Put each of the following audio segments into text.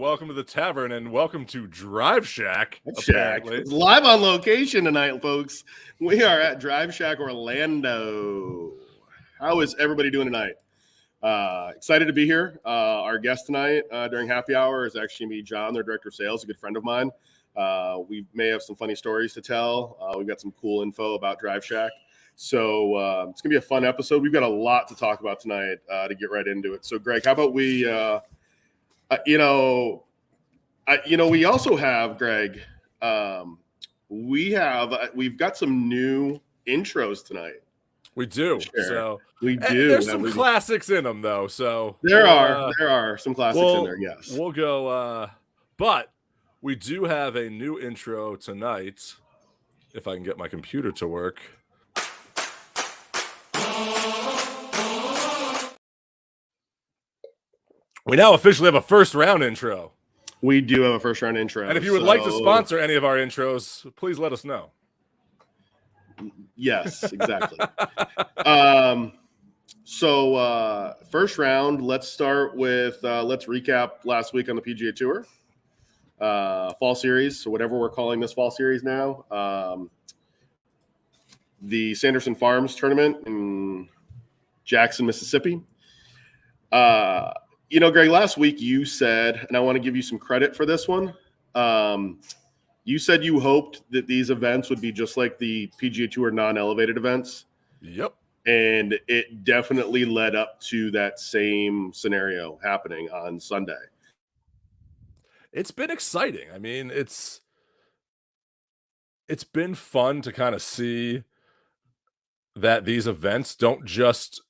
welcome to the Tavern, and welcome to Drive Shack. Apparently, it's live on location tonight, folks. We are at Drive Shack Orlando. How is everybody doing tonight? Excited to be here. Our guest tonight during happy hour is actually me, John, their director of sales, a good friend of mine. We may have some funny stories to tell. We've got some cool info about Drive Shack. So it's going to be a fun episode. We've got a lot to talk about tonight to get right into it. So, Greg, how about we, we also have, Greg, we've got some new intros tonight. We do. So we do. There's some classics in them, though. So there are some classics in there. Yes, we'll go. But we do have a new intro tonight. If I can get my computer to work. We now officially have a first round intro. We do have a first round intro. And if you would like to sponsor any of our intros, please let us know. Yes, exactly. So first round, let's start with, let's recap last week on the PGA Tour. Fall series, so whatever we're calling this fall series now. The Sanderson Farms tournament in Jackson, Mississippi. Greg, last week you said, and I want to give you some credit for this one. You said you hoped that these events would be just like the PGA Tour non-elevated events. Yep. And it definitely led up to that same scenario happening on Sunday. It's been exciting. I mean, it's been fun to kind of see that these events don't just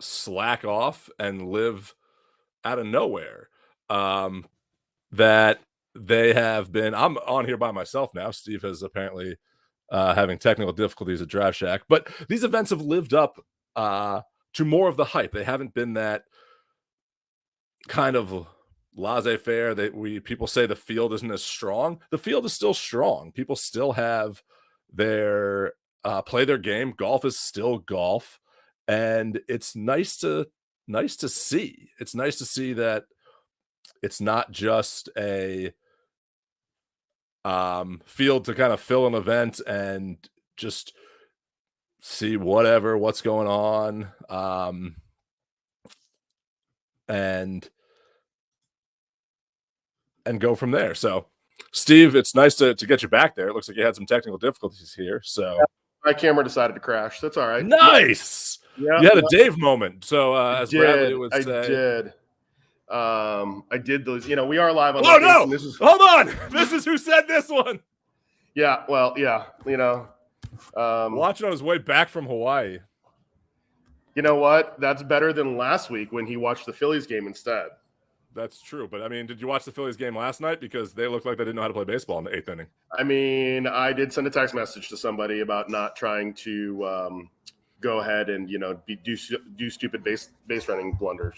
slack off and live out of nowhere. That they have been. I'm on here by myself now. Steve is apparently having technical difficulties at Drive Shack, but these events have lived up to more of the hype. They haven't been that kind of laissez-faire that people say the field isn't as strong. The field is still strong. People still have their play their game. Golf is still golf. And it's nice to see. It's nice to see that it's not just a field to kind of fill an event and just see what's going on, and go from there. So, Steve, it's nice to get you back there. It looks like you had some technical difficulties here. So my camera decided to crash. That's all right. Nice. Yeah, you had a Dave moment. So as Bradley would say, I did those. We are live on. Oh no! Hold on. This is who said this one. Yeah. Well, yeah. Watching on his way back from Hawaii. You know what? That's better than last week when he watched the Phillies game instead. That's true. But, I mean, did you watch the Phillies game last night? Because they looked like they didn't know how to play baseball in the 8th inning. I mean, I did send a text message to somebody about not trying to go ahead and, do stupid base running blunders.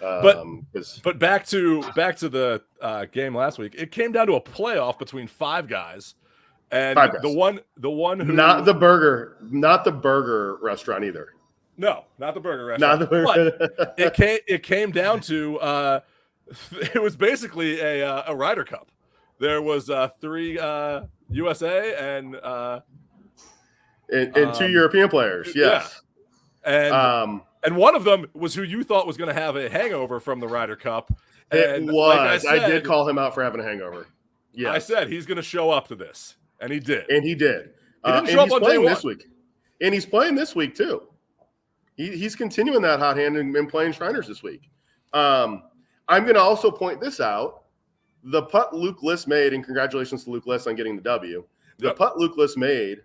But back to the game last week, it came down to a playoff between five guys. And the one who... Not the burger restaurant either. No, not the burger restaurant. Not the burger. But it came down to it was basically a Ryder Cup. There was 3 USA and 2 European players. Yes, yeah. And one of them was who you thought was going to have a hangover from the Ryder Cup. And it was. Like I did call him out for having a hangover. Yeah, I said he's going to show up to this, and he did. And he did. He didn't show up on day one this week, and he's playing this week too. He's continuing that hot hand and playing Shriners this week. I'm going to also point this out. The putt Luke List made, and congratulations to Luke List on getting the W. The putt Luke List made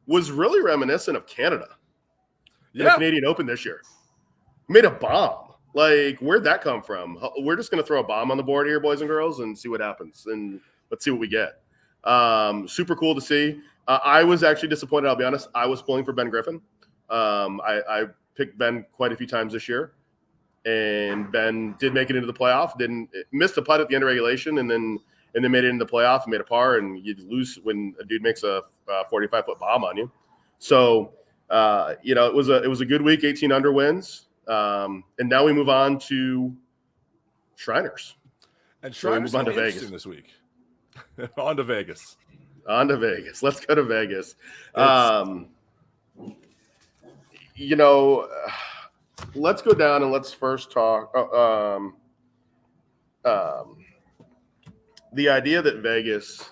was really reminiscent of Canada in the Canadian Open this year. Made a bomb. Like, where'd that come from? We're just going to throw a bomb on the board here, boys and girls, and see what happens. And let's see what we get. Super cool to see. I was actually disappointed, I'll be honest. I was pulling for Ben Griffin. I picked Ben quite a few times this year, and Ben did make it into the playoff. Missed a putt at the end of regulation, and then made it into the playoff and made a par. And you lose when a dude makes a 45-foot bomb on you. So it was a good week. 18 under wins, and now we move on to Shriners. And So we Shriners move on to gonna be Vegas. interesting this week. On to Vegas. On to Vegas. Let's go to Vegas. Let's go down and let's first talk. The idea that Vegas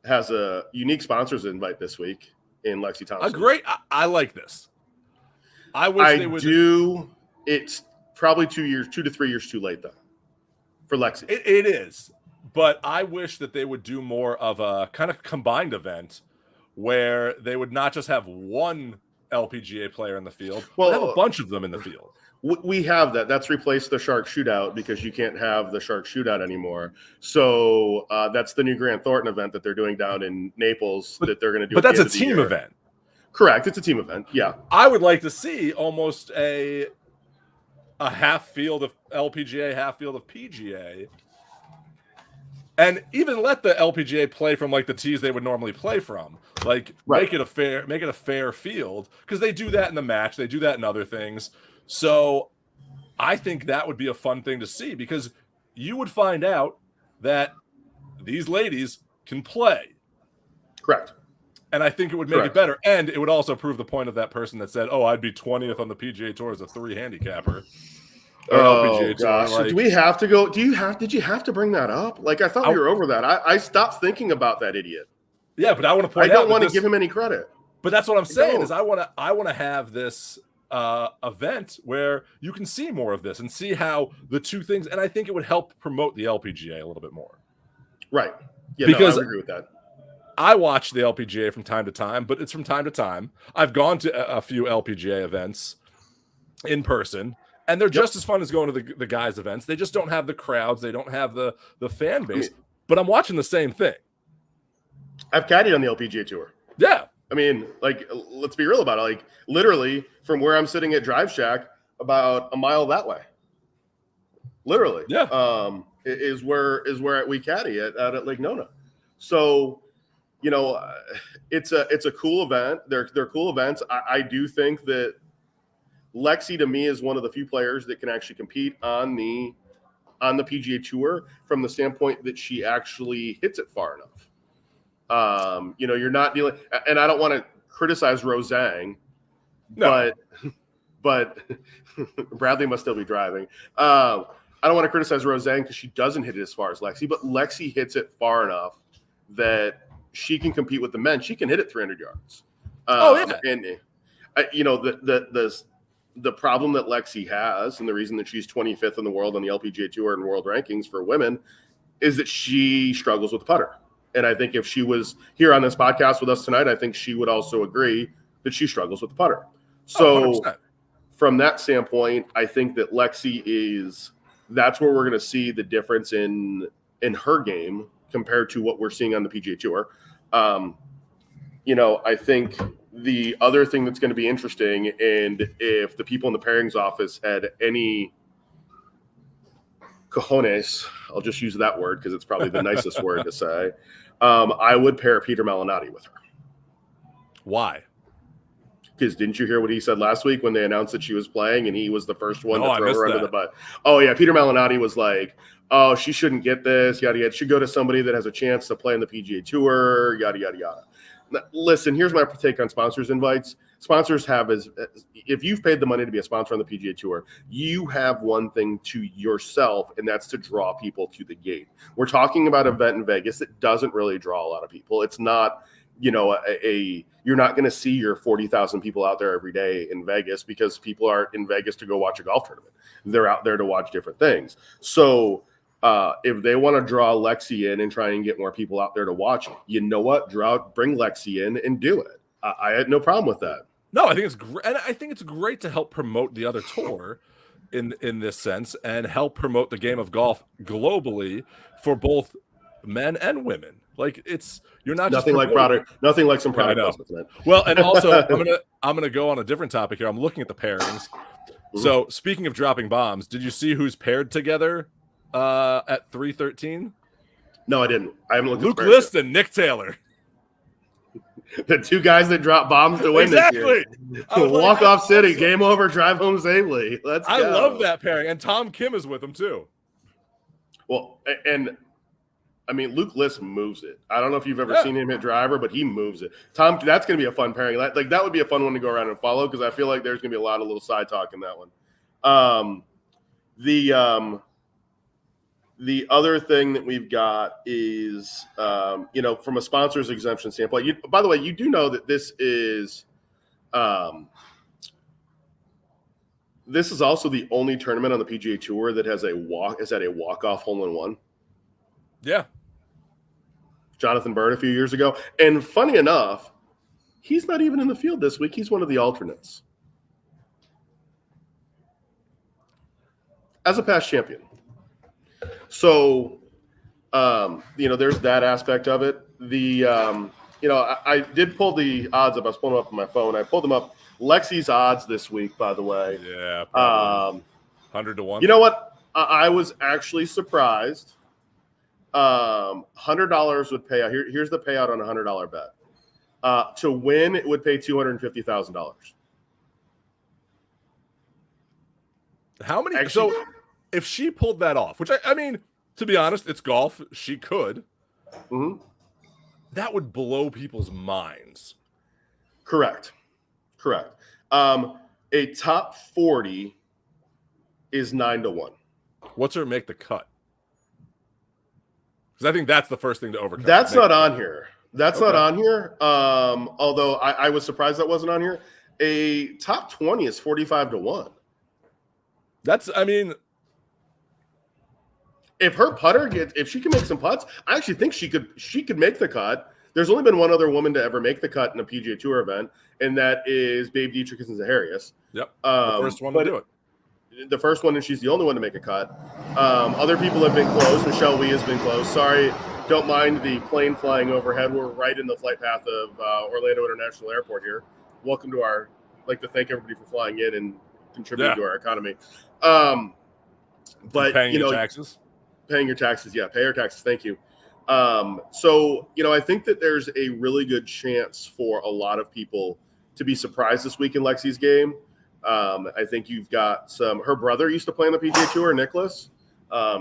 has a unique sponsors invite this week in Lexi Thompson. I like this. I wish they would do. It's probably 2 to 3 years too late though for Lexi. It is, but I wish that they would do more of a kind of combined event where they would not just have one LPGA player in the field, but have a bunch of them in the field. We have that. That's replaced the Shark Shootout because you can't have the Shark Shootout anymore. So that's the new Grant Thornton event that they're doing down in Naples that they're going to do. But that's a team event. Correct. It's a team event. Yeah. I would like to see almost a half field of LPGA, half field of PGA. And even let the LPGA play from like the tees they would normally play from. Like make it a fair field, because they do that in the match, they do that in other things. So I think that would be a fun thing to see, because you would find out that these ladies can play. Correct. And I think it would make it better. And it would also prove the point of that person that said, "Oh, I'd be 20th on the PGA Tour as a 3 handicapper." Oh gosh! Tour, do we have to go? Did you have to bring that up? Like, I thought we were over that. I stopped thinking about that idiot. Yeah, but I want to point out. I don't want to give him any credit. But that's what I'm saying is I want to have this event where you can see more of this and see how the two things. And I think it would help promote the LPGA a little bit more. Right. Yeah. Because I would agree with that. I watch the LPGA from time to time, but it's from time to time. I've gone to a few LPGA events in person, and they're just as fun as going to the guys' events. They just don't have the crowds. They don't have the fan base. But I'm watching the same thing. I've caddied on the LPGA Tour. Yeah. I mean, like, let's be real about it. Like, literally, from where I'm sitting at Drive Shack, about a mile that way. Literally. Yeah. Is where we caddy at Lake Nona. So, you know, it's a cool event. They're cool events. I do think that Lexi, to me, is one of the few players that can actually compete on the PGA Tour from the standpoint that she actually hits it far enough. You know, you're not dealing, and I don't want to criticize Rozang, but Bradley must still be driving. I don't want to criticize Rozang because she doesn't hit it as far as Lexi, but Lexi hits it far enough that she can compete with the men. She can hit it 300 yards. And you know, the problem that Lexi has, and the reason that she's 25th in the world on the LPGA Tour and world rankings for women, is that she struggles with the putter. And I think if she was here on this podcast with us tonight, I think she would also agree that she struggles with the putter. So from that standpoint, I think that Lexi that's where we're going to see the difference in her game compared to what we're seeing on the PGA Tour. You know, I think the other thing that's going to be interesting, and if the people in the pairings office had any cojones, I'll just use that word because it's probably the nicest word to say, I would pair Peter Malnati with her. Why? Because didn't you hear what he said last week when they announced that she was playing and he was the first one to throw her under the bus? Oh, yeah. Peter Malnati was like, oh, she shouldn't get this, yada, yada. Should go to somebody that has a chance to play in the PGA Tour, yada, yada, yada. Now, listen, here's my take on sponsors invites. Sponsors have if you've paid the money to be a sponsor on the PGA Tour, you have one thing to yourself, and that's to draw people to the gate. We're talking about an event in Vegas that doesn't really draw a lot of people. It's not, you know, you're not going to see your 40,000 people out there every day in Vegas because people aren't in Vegas to go watch a golf tournament. They're out there to watch different things. So if they want to draw Lexi in and try and get more people out there to watch, you know what? Bring Lexi in and do it. I had no problem with that. No, I think it's great. And I think it's great to help promote the other tour in this sense and help promote the game of golf globally for both men and women. Like you're not nothing like product, nothing like some product placements, man. Well, and also I'm gonna go on a different topic here. I'm looking at the pairings. Mm-hmm. So speaking of dropping bombs, did you see who's paired together at 313? No, I didn't. I haven't looked. Luke List and Nick Taylor. The two guys that drop bombs to win exactly. this year. Walk off city, game over, drive home safely. Let's go. I love that pairing, and Tom Kim is with them too. Well, and I mean, Luke List moves it. I don't know if you've ever seen him hit driver, but he moves it. Tom, that's going to be a fun pairing. Like that would be a fun one to go around and follow because I feel like there's going to be a lot of little side talk in that one. The other thing that we've got is, from a sponsor's exemption standpoint. By the way, you do know that this is also the only tournament on the PGA Tour that has a walk-off hole-in-one. Yeah. Jonathan Byrd a few years ago. And funny enough, he's not even in the field this week. He's one of the alternates. As a past champion. So, there's that aspect of it. I did pull the odds up. I was pulling them up on my phone. I pulled them up. Lexi's odds this week, by the way. Yeah. 100 to 1. You know what? I was actually surprised. $100 would pay out. Here's the payout on a $100 bet. To win, it would pay $250,000. How many? Actually, so if she pulled that off, which I mean, to be honest, it's golf. She could. Mm-hmm. That would blow people's minds. Correct. A top 40 is 9 to 1. What's her make the cut? Because I think that's the first thing to overcome. That's not on here. Not on here. Although I was surprised that wasn't on here. A top 20 is 45 to 1. If her putter if she can make some putts, I actually think she could make the cut. There's only been one other woman to ever make the cut in a PGA Tour event, and that is Babe Dietrich and Zaharias. Yep. The first one to do it. The first one, and she's the only one to make a cut. Other people have been close. Michelle Wee has been close. Sorry, don't mind the plane flying overhead. We're right in the flight path of Orlando International Airport here. Welcome to I'd like to thank everybody for flying in and contributing to our economy. But paying your taxes. Paying your taxes, yeah. Pay your taxes. Thank you. I think that there's a really good chance for a lot of people to be surprised this week in Lexi's game. I think you've got her brother used to play on the PGA Tour, Nicholas.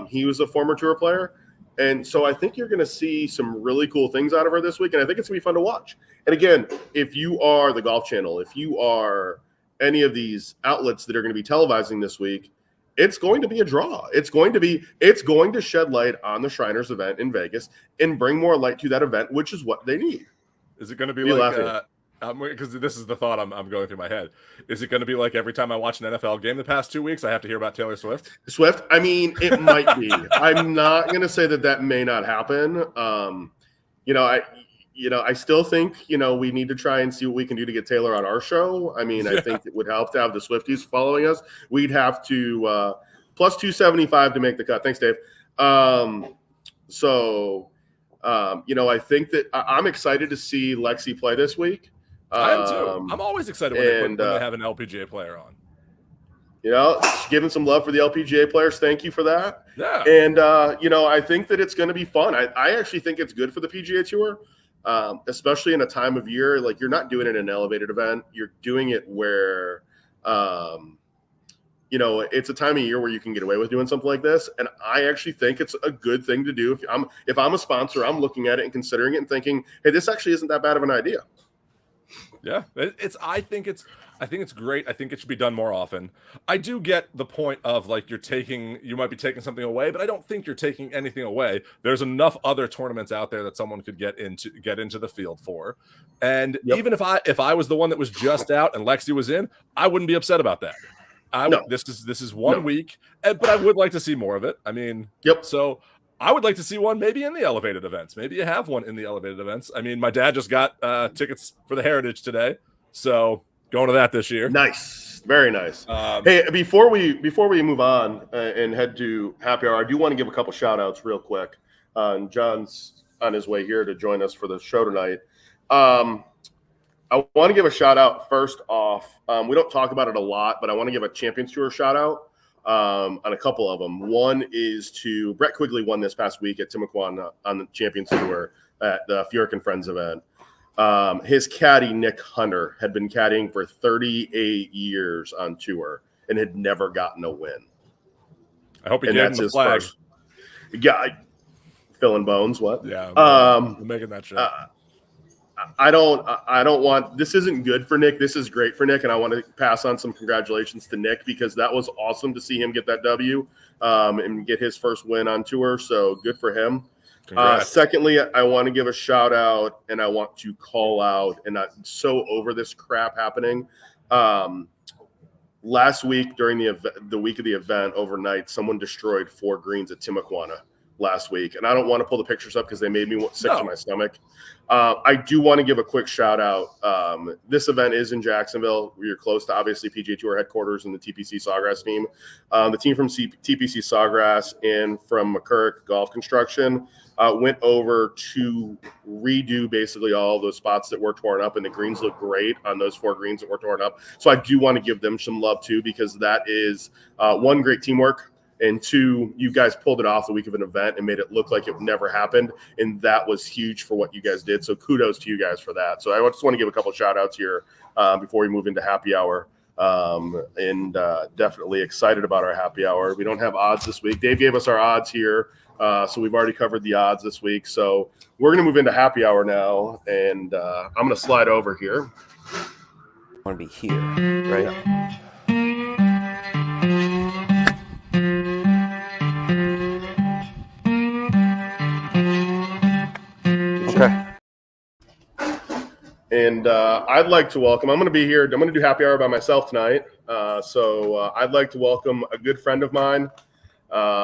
He was a former tour player. And so I think you're going to see some really cool things out of her this week. And I think it's going to be fun to watch. And again, if you are the Golf Channel, if you are any of these outlets that are going to be televising this week, it's going to be a draw. It's going to shed light on the Shriners event in Vegas and bring more light to that event, which is what they need. Is it going to be because this is the thought I'm going through my head. Is it going to be like every time I watch an NFL game the past 2 weeks, I have to hear about Taylor Swift? I mean, it might be. I'm not going to say that may not happen. I still think, we need to try and see what we can do to get Taylor on our show. I mean, I think it would help to have the Swifties following us. We'd have to plus 275 to make the cut. Thanks, Dave. I think that I'm excited to see Lexi play this week. I am too. I'm always excited when they have an LPGA player on. Giving some love for the LPGA players. Thank you for that. Yeah. And, I think that it's going to be fun. I actually think it's good for the PGA Tour, especially in a time of year. Like, you're not doing it in an elevated event. You're doing it where, it's a time of year where you can get away with doing something like this. And I actually think it's a good thing to do. If I'm a sponsor, I'm looking at it and considering it and thinking, hey, this actually isn't that bad of an idea. Yeah, I think it's great. I think it should be done more often. I do get the point of you might be taking something away, but I don't think you're taking anything away. There's enough other tournaments out there that someone could get into the field for. And even if I was the one that was just out and Lexi was in, I wouldn't be upset about that. This is 1 week, but I would like to see more of it. I mean, so I would like to see one maybe in the elevated events. Maybe you have one in the elevated events. I mean, my dad just got tickets for the Heritage today, so going to that this year. Nice, very nice. Hey, before we move on and head to happy hour, I do want to give a couple shout outs real quick. John's on his way here to join us for the show tonight. I want to give a shout out first off. We don't talk about it a lot, but I want to give a Champions Tour shout out on a couple of them. One is to Brett Quigley won this past week at Timuquan on the Champions Tour at the Furyk and Friends event. His caddy, Nick Hunter, had been caddying for 38 years on tour and had never gotten a win. I hope he gave him the flag. Filling bones. What? Yeah, I'm making that shit. I don't want, this isn't good for Nick. This is great for Nick. And I want to pass on some congratulations to Nick because that was awesome to see him get that W and get his first win on tour. So good for him. Secondly, I want to give a shout out and I want to call out, and I'm so over this crap happening. Last week during the week of the event overnight, someone destroyed 4 greens at Timuquana last week. And I don't want to pull the pictures up because they made me sick to my stomach. I do want to give a quick shout out. This event is in Jacksonville. We're close to obviously PGA Tour headquarters and the TPC Sawgrass team. The team from TPC Sawgrass and from McCurrick Golf Construction went over to redo basically all those spots that were torn up, and the greens look great on those 4 greens that were torn up. So I do want to give them some love too, because that is one, great teamwork, and 2, you guys pulled it off the week of an event and made it look like it never happened, and that was huge for what you guys did. So kudos to you guys for that. So I just want to give a couple of shout outs here before we move into happy hour. And definitely excited about our happy hour. We don't have odds this week. Dave gave us our odds here. So we've already covered the odds this week. So we're going to move into happy hour now. And I'm going to slide over here. I want to be here, right? Okay. And I'd like to welcome, I'm going to be here. I'm going to do happy hour by myself tonight. So I'd like to welcome a good friend of mine.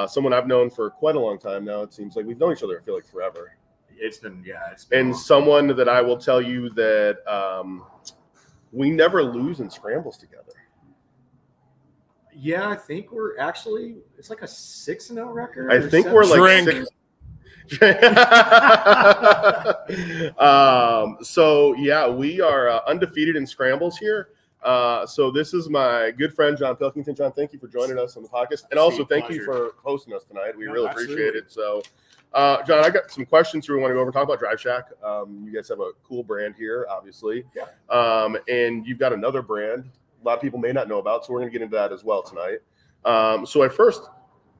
Someone I've known for quite a long time now. It seems like we've known each other, I feel like, forever. It's been and someone that I will tell you that we never lose in scrambles together. Yeah, I think we're actually, it's like a 6-0 record. I think we're like 6. So yeah, we are undefeated in scrambles here. So this is my good friend John Pilkinton. John, thank you for joining us on the podcast, and also thank you for hosting us tonight. We really appreciate it. So, John, I got some questions we want to go over and talk about Drive Shack. You guys have a cool brand here, obviously, and you've got another brand a lot of people may not know about. So we're going to get into that as well tonight.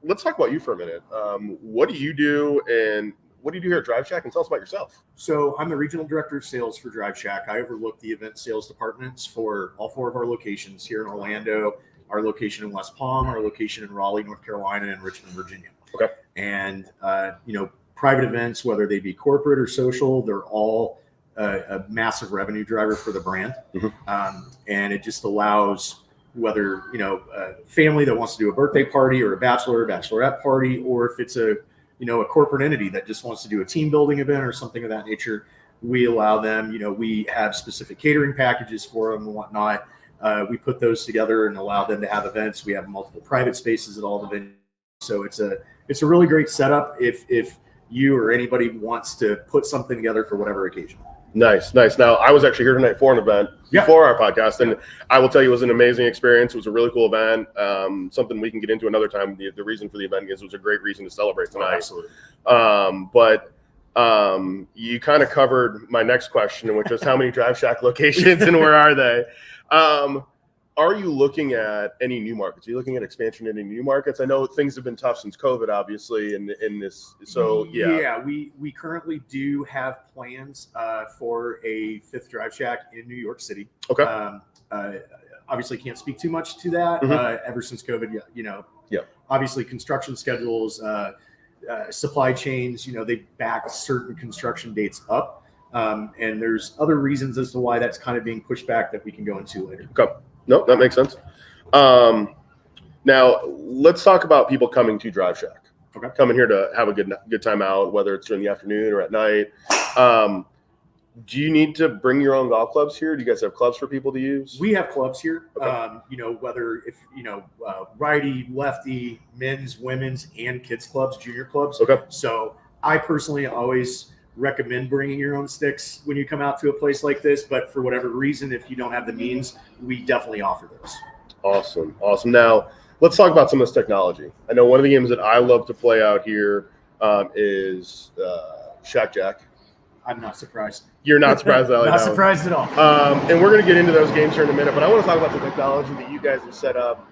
Let's talk about you for a minute. What do you do, and what do you do here at Drive Shack? And tell us about yourself. So I'm the regional director of sales for Drive Shack. I overlook the event sales departments for all 4 of our locations here in Orlando, our location in West Palm, our location in Raleigh, North Carolina, and Richmond, Virginia. Okay. And, private events, whether they be corporate or social, they're all a massive revenue driver for the brand. Mm-hmm. And it just allows whether, a family that wants to do a birthday party or a bachelor or bachelorette party, or if it's a corporate entity that just wants to do a team building event or something of that nature, we allow them, we have specific catering packages for them and whatnot. We put those together and allow them to have events. We have multiple private spaces at all the venues. So it's a really great setup if you or anybody wants to put something together for whatever occasion. Nice. Now, I was actually here tonight for an event before our podcast, and I will tell you it was an amazing experience. It was a really cool event, something we can get into another time. The reason for the event is it was a great reason to celebrate tonight. Oh, absolutely. You kind of covered my next question, which is how many Drive Shack locations and where are they? Are you looking at any new markets? Are you looking at expansion in any new markets? I know things have been tough since COVID, obviously, in this. So, yeah. We currently do have plans for a 5th Drive Shack in New York City. Okay. Obviously, can't speak too much to that. Mm-hmm. Ever since COVID, obviously construction schedules, supply chains, they back certain construction dates up. And there's other reasons as to why that's kind of being pushed back that we can go into later. Okay. No, that makes sense. Now let's talk about people coming to Drive Shack. Okay. Coming here to have a good time out, whether it's during the afternoon or at night. Do you need to bring your own golf clubs here? Do you guys have clubs for people to use? We have clubs here. Okay. Whether if righty, lefty, men's, women's, and kids clubs, junior clubs. Okay. So I personally always recommend bringing your own sticks when you come out to a place like this, but for whatever reason, if you don't have the means, we definitely offer those. Awesome. Now let's talk about some of this technology. I know one of the games that I love to play out here is Shack Jack. I'm not surprised. You're not surprised at all. Not surprised at all. And we're going to get into those games here in a minute, but I want to talk about the technology that you guys have set up.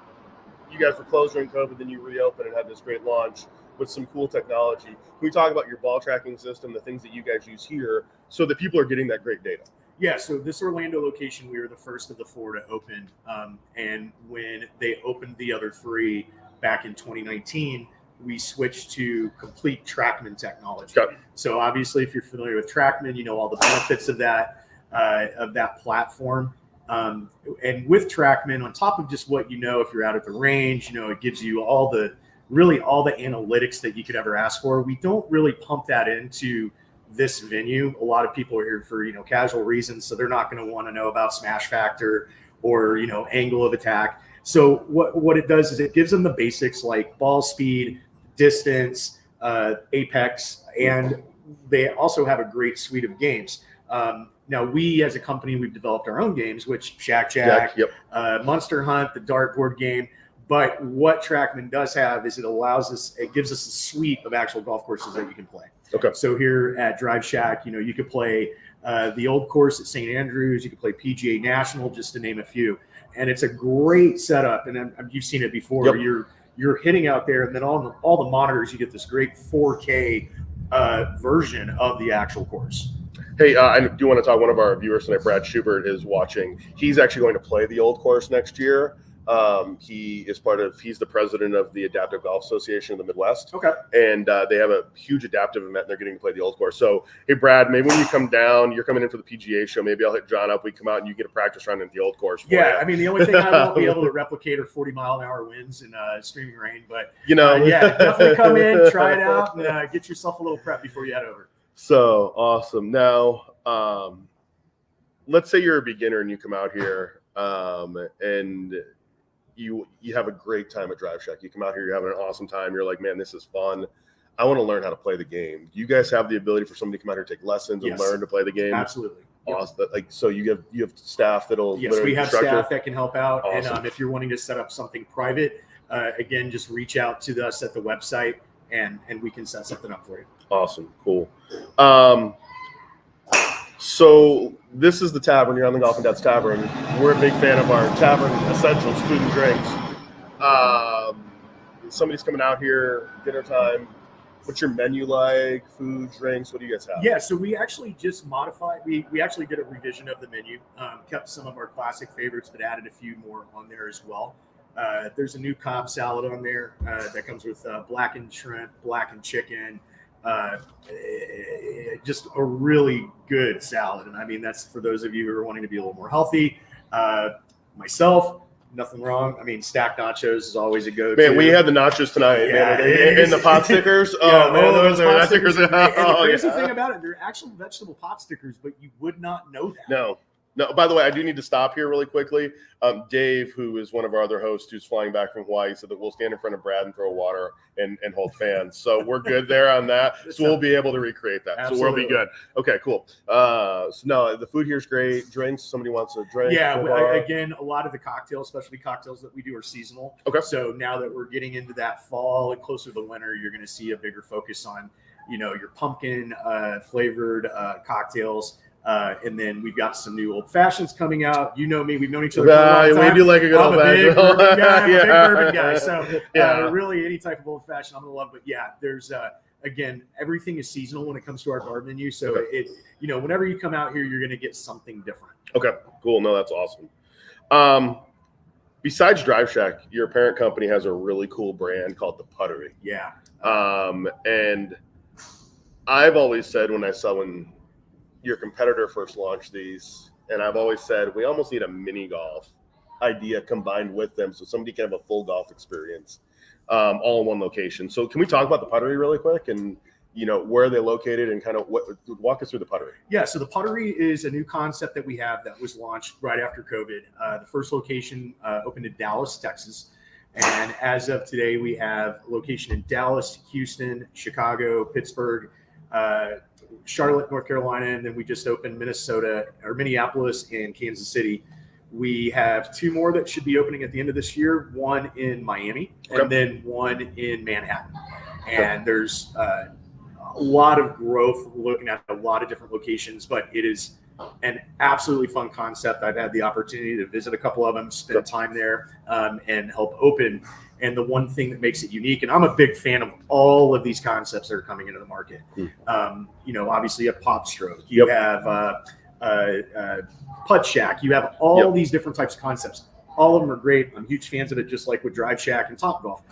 You guys were closed during COVID, then you reopened and had this great launch with some cool technology. Can we talk about your ball tracking system, the things that you guys use here, so that people are getting that great data? Yeah, so this Orlando location, we were the first of the 4 to open. And when they opened the other 3 back in 2019, we switched to complete TrackMan technology. Okay. So obviously, if you're familiar with TrackMan, you know all the benefits of that platform. And with TrackMan, on top of just what you know, if you're out at the range, you know, it gives you all the analytics that you could ever ask for. We don't really pump that into this venue. A lot of people are here for, you know, casual reasons, so they're not going to want to know about smash factor or, you know, angle of attack. So what it does is it gives them the basics like ball speed, distance, apex, and they also have a great suite of games. Now, we as a company, we've developed our own games, which Shack Jack, Yep. Monster Hunt, the dartboard game. But what TrackMan does have is it gives us a suite of actual golf courses that you can play. Okay. So here at Drive Shack, you know, you could play the old course at St. Andrews, you could play PGA National, just to name a few. And it's a great setup. And you've seen it before. Yep. You're hitting out there, and then all the monitors, you get this great 4K version of the actual course. Hey, I do want to talk. One of our viewers tonight, Brad Schubert, is watching. He's actually going to play the old course next year. He's the president of the Adaptive Golf Association of the Midwest. Okay. And they have a huge adaptive event, and they're getting to play the old course. So, hey, Brad, maybe when you come down, you're coming in for the PGA show. Maybe I'll hit John up. We come out and you get a practice run at the old course. Yeah, I mean, the only thing I won't be able to replicate are 40-mile-an-hour winds and streaming rain. But, you know, yeah, definitely come in, try it out, and get yourself a little prep before you head over. So awesome. Now, let's say you're a beginner and you come out here and you have a great time at Drive Shack. You come out here, you're having an awesome time. You're like, man, this is fun. I want to learn how to play the game. Do you guys have the ability for somebody to come out here and take lessons and learn to play the game? Absolutely. Awesome. Like, so you have staff that'll. Yes, we have staff that can help out. Awesome. And if you're wanting to set up something private, again, just reach out to us at the website and we can set something up for you. Awesome. Cool. So this is the Tavern. You're on the Golf and Dads Tavern. We're a big fan of our Tavern essentials, food and drinks. Somebody's coming out here, dinner time. What's your menu like? Food, drinks? What do you guys have? Yeah, so we actually just modified. We actually did a revision of the menu. Kept some of our classic favorites, but added a few more on there as well. There's a new Cobb salad on there that comes with blackened shrimp, blackened chicken. Just a really good salad. And I mean, that's for those of you who are wanting to be a little more healthy. Myself, nothing wrong. I mean, stacked nachos is always a go-to. Man, we had the nachos tonight, man. And the pot stickers. Yeah, man, those pot stickers. stickers. And the crazy thing about it, they're actual vegetable pot stickers, but you would not know that. No. By the way, I do need to stop here really quickly. Dave, who is one of our other hosts who's flying back from Hawaii, said that we'll stand in front of Brad and throw water and hold fans. So we're good there on that. So we'll be able to recreate that. Absolutely. So we'll be good. Okay, cool. So no, the food here is great. Drinks, somebody wants a drink. Yeah, again, a lot of the cocktails, especially cocktails that we do, are seasonal. Okay. So now that we're getting into that fall and closer to the winter, you're going to see a bigger focus on, you know, your pumpkin flavored cocktails. And then we've got some new old fashions coming out. You know me, we've known each other for a long time. We do like a good old fashioned. I'm a big bourbon guy. So really any type of old fashioned I'm gonna love. But yeah, there's again, everything is seasonal when it comes to our bar menu. So it, you know, whenever you come out here, you're gonna get something different. Okay, cool. No, that's awesome. Besides Drive Shack, your parent company has a really cool brand called The Puttery. Yeah. And I've always said when your competitor first launched these, and I've always said we almost need a mini golf idea combined with them so somebody can have a full golf experience all in one location. So can we talk about The Puttery really quick and, you know, where are they located and kind of walk us through The Puttery? Yeah, so The Puttery is a new concept that we have that was launched right after COVID. The first location opened in Dallas, Texas. And as of today, we have a location in Dallas, Houston, Chicago, Pittsburgh, Charlotte, North Carolina, and then we just opened Minneapolis and Kansas City. We have 2 more that should be opening at the end of this year, one in Miami and then one in Manhattan. And there's a lot of growth. We're looking at a lot of different locations, but it is an absolutely fun concept. I've had the opportunity to visit a couple of them, spend time there, and help open. And the one thing that makes it unique, and I'm a big fan of all of these concepts that are coming into the market. Obviously you have Pop Stroke, you have Putt Shack, you have all these different types of concepts. All of them are great. I'm huge fans of it, just like with Drive Shack and Top Golf.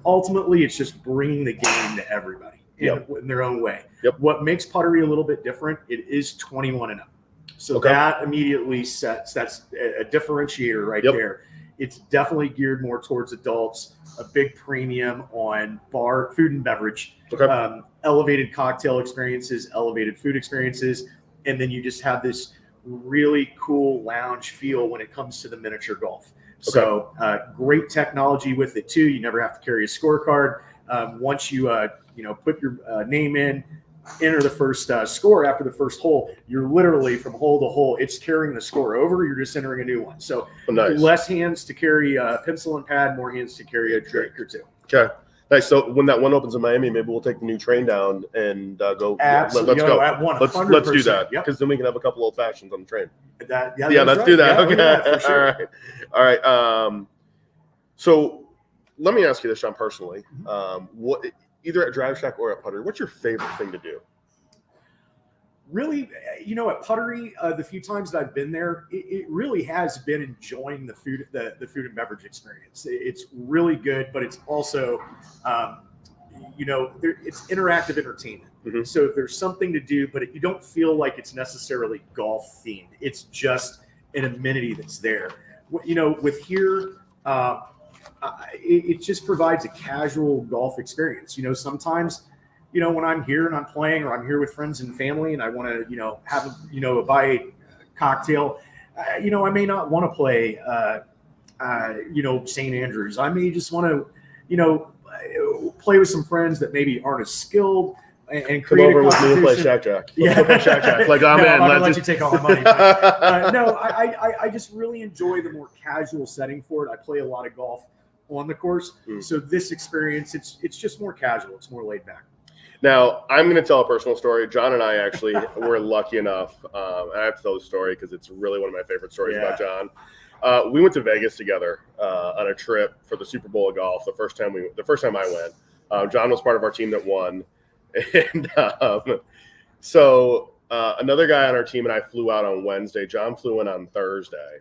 Ultimately, it's just bringing the game to everybody in their own way. What makes Puttery a little bit different, it is 21 and up. So that immediately that's a differentiator right there. It's definitely geared more towards adults, a big premium on bar, food and beverage, elevated cocktail experiences, elevated food experiences, and then you just have this really cool lounge feel when it comes to the miniature golf. So great technology with it too. You never have to carry a scorecard. Once you put your name in, enter the first score after the first hole, you're literally from hole to hole, it's carrying the score over. You're just entering a new one. So less hands to carry a pencil and pad, more hands to carry a drink or two. Okay. Nice. So when that one opens in Miami, maybe we'll take the new train down and go. Absolutely. Let's go. At 100%. Let's do that because then we can have a couple old fashions on the train. Let's do that. Okay. Yeah, for sure. All right. So let me ask you this, John, personally. What either at Drive Shack or at Puttery, what's your favorite thing to do? Really, at Puttery, the few times that I've been there, it really has been enjoying the food and beverage experience. It's really good, but it's also, it's interactive entertainment. So there's something to do, but you don't feel like it's necessarily golf themed. It's just an amenity that's there. With here, it just provides a casual golf experience. Sometimes, when I'm here and I'm playing, or I'm here with friends and family, and I want to, have buy a cocktail, I may not want to play, St. Andrews. I may just want to, play with some friends that maybe aren't as skilled and create come over a with me and play Shack Jack. Play Shack Jack. Like, I'm in. I'm gonna let you take all the money. But, no, I just really enjoy the more casual setting for it. I play a lot of golf on the course, so this experience, it's just more casual. It's more laid back. Now, I'm going to tell a personal story. John and I actually were lucky enough. I have to tell the story because it's really one of my favorite stories about John. We went to Vegas together on a trip for the Super Bowl of golf. The first time I went, John was part of our team that won, and so another guy on our team and I flew out on Wednesday. John flew in on Thursday,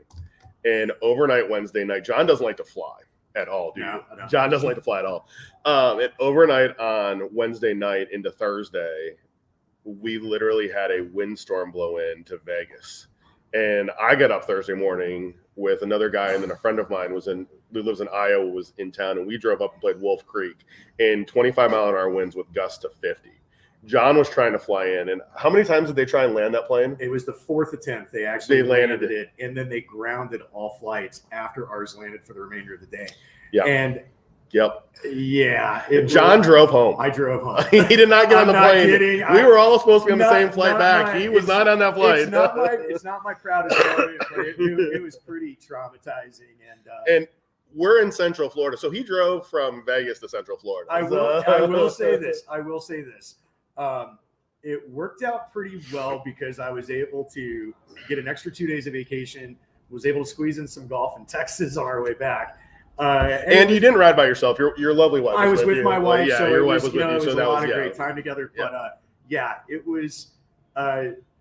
and overnight Wednesday night. John doesn't like to fly at all, dude. No. John doesn't like to fly at all. And overnight on Wednesday night into Thursday, we literally had a windstorm blow into Vegas. And I got up Thursday morning with another guy, and then a friend of mine who lives in Iowa was in town, and we drove up and played Wolf Creek in 25-mile-an-hour winds with gusts to 50. John was trying to fly in, and how many times did they try and land that plane? It was the fourth attempt. They actually landed it, and then they grounded all flights after ours landed for the remainder of the day. Yeah. And John drove home. I drove home. He did not get on the plane. Kidding. We were all supposed to be on the same flight back. He was not on that flight. It's not my proudest moment, but it was pretty traumatizing. And we're in Central Florida, so he drove from Vegas to Central Florida. I will say this. It worked out pretty well because I was able to get an extra 2 days of vacation, was able to squeeze in some golf in Texas on our way back. And you didn't ride by yourself. Your lovely wife. I was with my wife. Yeah, so your wife was with you. It was so a lot of great time together. Yeah. But it was.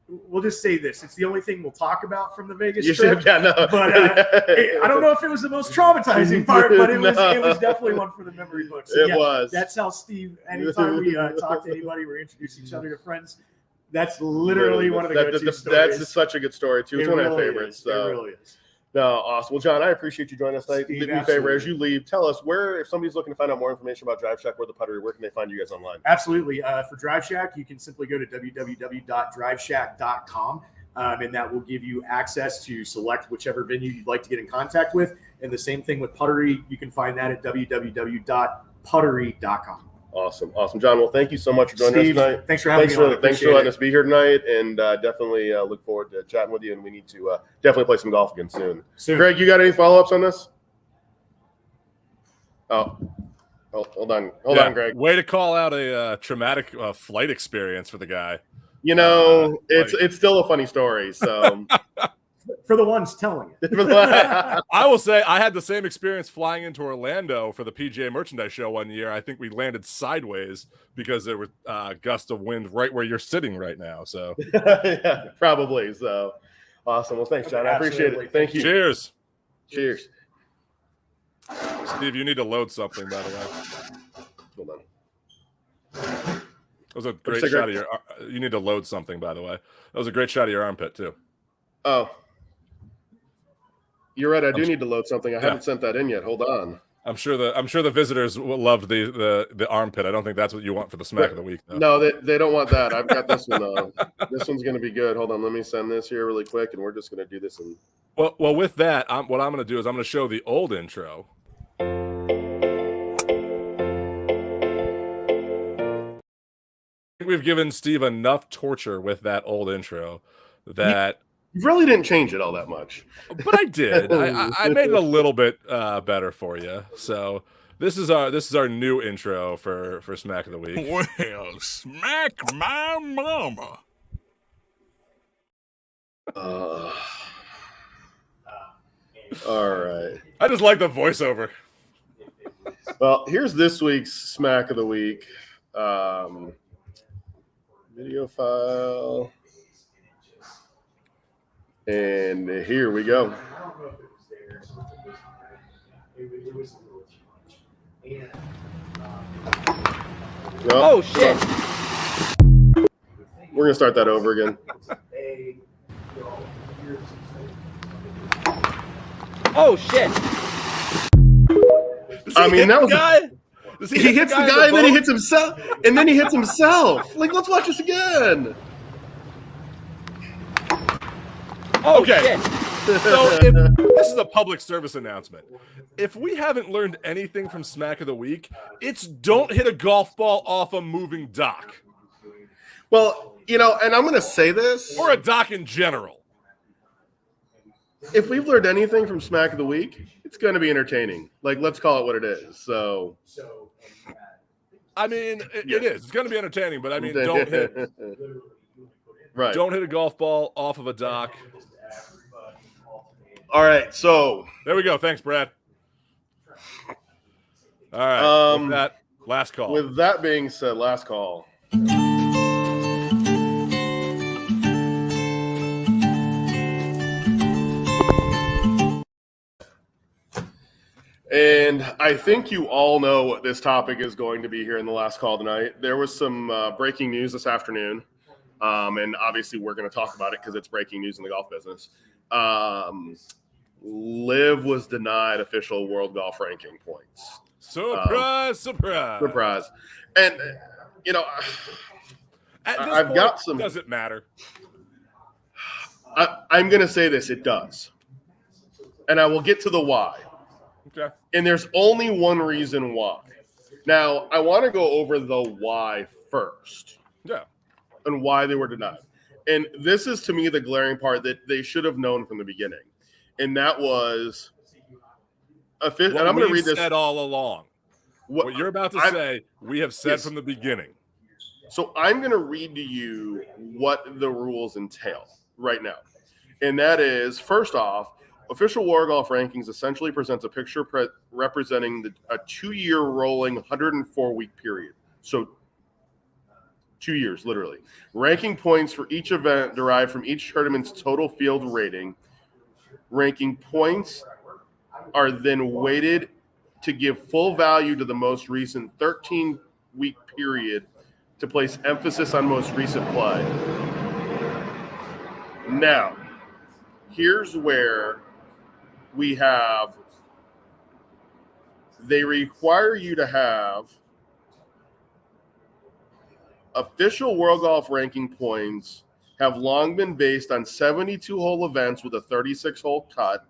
We'll just say this: it's the only thing we'll talk about from the Vegas you trip. Should, yeah, no. But I don't know if it was the most traumatizing part, but it was definitely one for the memory books. So, it was. That's how Steve. Anytime we talk to anybody, we introduce each other to friends. That's literally one of the go-to stories. That's such a good story too. It's one of my favorites. It really is. No, awesome. Well, John, I appreciate you joining us tonight. Do me a favor as you leave. Tell us if somebody's looking to find out more information about Drive Shack or the Puttery, where can they find you guys online? Absolutely. For Drive Shack, you can simply go to www.driveshack.com, and that will give you access to select whichever venue you'd like to get in contact with. And the same thing with Puttery. You can find that at www.puttery.com. Awesome. John, well, thank you so much for joining us tonight. Thanks for having me on. Thanks for letting us be here tonight, and definitely look forward to chatting with you, and we need to definitely play some golf again soon. Greg, you got any follow-ups on this? Oh, Hold on, Greg. Way to call out a traumatic flight experience for the guy. You know, it's still a funny story. So For the ones telling it. I will say I had the same experience flying into Orlando for the PGA Merchandise Show one year. I think we landed sideways because there was a gust of wind right where you're sitting right now. So yeah, probably. So awesome. Well, thanks, John. I appreciate it. Thank you. Cheers. Cheers. Steve, you need to load something, by the way. Hold on. That was a great shot of your. You need to load something, by the way. That was a great shot of your armpit too. Oh, you're right. I do need to load something. I haven't sent that in yet. Hold on. I'm sure the visitors loved the armpit. I don't think that's what you want for the smack of the week, though. No, they don't want that. I've got this one. This one's going to be good. Hold on. Let me send this here really quick, and we're just going to do this. Well, with that, what I'm going to do is I'm going to show the old intro. I think we've given Steve enough torture with that old intro that you really didn't change it all that much. But I did. I made it a little bit better for you. So this is our new intro for Smack of the Week. Well, smack my mama. All right. I just like the voiceover. Well, here's this week's Smack of the Week. Video file. And here we go. Oh, shit. We're going to start that over again. Oh, shit. I mean, that was guy. He hits the guy and then he hits himself. And then he hits himself. Like, let's watch this again. Oh, okay. shit. So this is a public service announcement. If we haven't learned anything from Smack of the Week, it's don't hit a golf ball off a moving dock. Well, you know, and I'm going to say this. Or a dock in general. If we've learned anything from Smack of the Week, it's going to be entertaining. Like, let's call it what it is. So, I mean, it is. It's going to be entertaining, but I mean, don't hit a golf ball off of a dock. All right, so there we go. Thanks, Brad. All right. With that, last call. With that being said, last call. And I think you all know what this topic is going to be here in the last call tonight. There was some breaking news this afternoon, and obviously we're going to talk about it because it's breaking news in the golf business. Liv was denied official world golf ranking points. Surprise! And, you know, I've got some. Does it matter? I'm going to say this. It does. And I will get to the why. Okay. And there's only one reason why. Now, I want to go over the why first. Yeah. And why they were denied. And this is, to me, the glaring part that they should have known from the beginning. And that was, and I'm going to read this. Said all along. What you're about to say, we have said from the beginning. So I'm going to read to you what the rules entail right now. And that is, first off, official War Golf Rankings essentially presents a picture representing a 2-year rolling 104-week period. So 2 years, literally. Ranking points for each event derived from each tournament's total field rating. Ranking points are then weighted to give full value to the most recent 13-week period to place emphasis on most recent play. Now, here's where we have, they require you to have official World Golf Ranking points have long been based on 72-hole events with a 36-hole cut,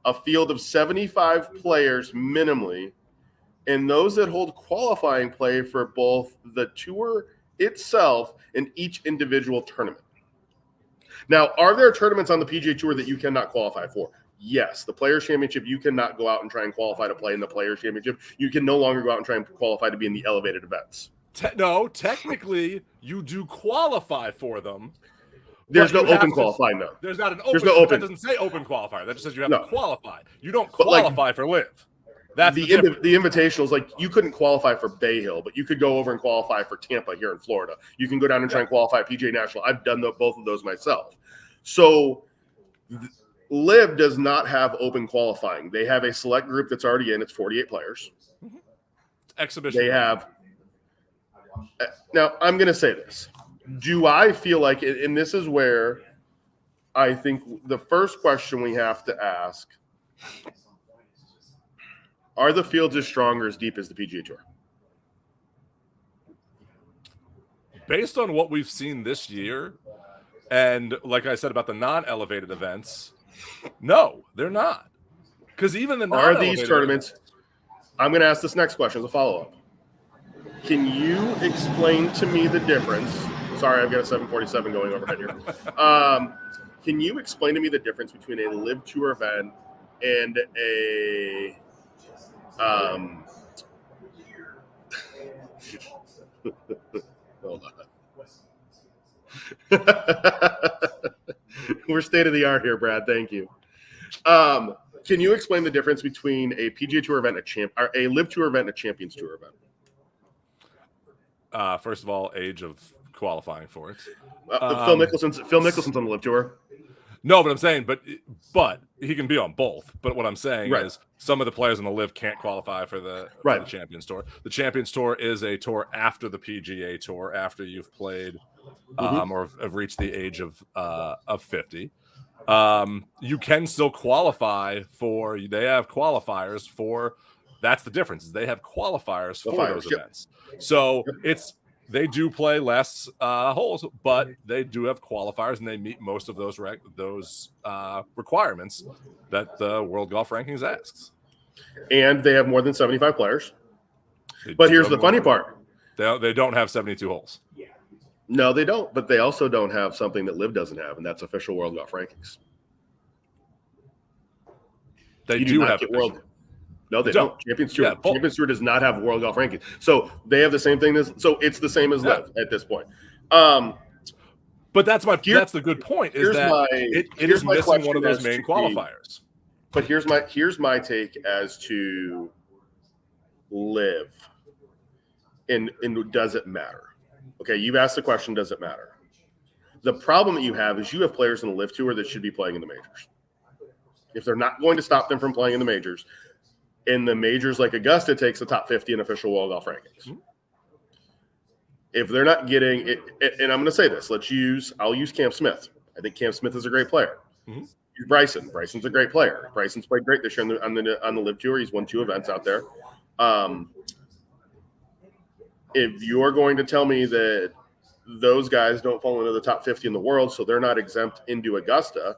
a field of 75 players minimally, and those that hold qualifying play for both the tour itself and each individual tournament. Now, are there tournaments on the PGA Tour that you cannot qualify for? yes, the Players Championship, you cannot go out and try and qualify to play in the Players Championship. You can no longer go out and try and qualify to be in the elevated events. No, technically, you do qualify for them. There's no open qualifying, though. There's not an open. There's no open. That doesn't say open qualifier. That just says you have No. to qualify. You don't qualify for Live. That's the invitationals. Like, you couldn't qualify for Bay Hill, but you could go over and qualify for Tampa here in Florida. You can go down and try and qualify at PGA National. I've done both of those myself. So Live does not have open qualifying. They have a select group that's already in. It's 48 players. Exhibition. They have. Now, I'm going to say this. Do I feel like, and this is where I think the first question we have to ask, are the fields as strong or as deep as the PGA Tour? Based on what we've seen this year, and like I said about the non-elevated events, no, they're not. Because even the are these tournaments, I'm going to ask this next question as a follow-up. Can you explain to me the difference? Sorry, I've got a 747 going overhead here. Can you explain to me the difference between a Live Tour event and a hold on. We're state of the art here, Brad. Thank you. Can you explain the difference between a PGA Tour event, a Live Tour event, and a Champions Tour event? First of all, age of qualifying for it. Phil Mickelson's on the Live Tour. No, but I'm saying, but he can be on both. But what I'm saying Right. is some of the players on the Live can't qualify for the Champions Tour. The Champions Tour is a tour after the PGA Tour, after you've played or have reached the age of 50. You can still qualify for. They have qualifiers for. That's the difference. Is they have qualifiers for those events. So they do play less holes, but they do have qualifiers, and they meet most of those requirements that the World Golf Rankings asks. And they have more than 75 players. But here's the funny part. They don't have 72 holes. No, they don't. But they also don't have something that Live doesn't have, and that's official World Golf Rankings. They do have World. No, they don't. Champions Tour does not have World Golf Rankings. So they have the same thing. So it's the same as Live at this point. But that's the good point. Is that it is missing one of those main qualifiers. But here's my take as to Live. And does it matter? Okay, you've asked the question, does it matter? The problem that you have is you have players in the Live Tour that should be playing in the majors. If they're not going to stop them from playing in the majors, in the majors like Augusta takes the top 50 in official World Golf Rankings. If they're not getting it, and I'm going to say this, I'll use Cam Smith. I think Cam Smith is a great player. Bryson. Bryson's a great player. Bryson's played great this year on the Live Tour. He's won 2 events out there. If you're going to tell me that those guys don't fall into the top 50 in the world, so they're not exempt into Augusta,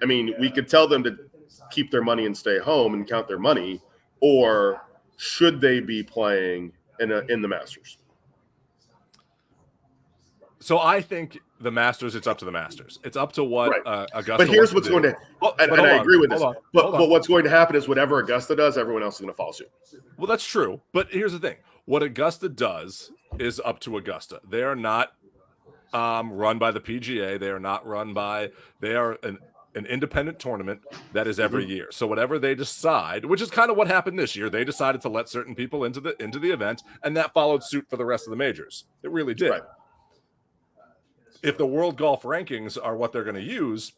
I mean, we could tell them to keep their money and stay home and count their money, or should they be playing in the Masters? So I think the Masters, it's up to the Masters. It's up to what Augusta. But here's what's going to, and I agree with this. But what's going to happen is whatever Augusta does, everyone else is going to follow suit. Well, that's true. But here's the thing: what Augusta does is up to Augusta. They are not run by the PGA. They are not run by. They are an independent tournament that is every year. So whatever they decide, which is kind of what happened this year, they decided to let certain people into the event, and that followed suit for the rest of the majors. It really did. Right. If the World Golf Rankings are what they're going to use,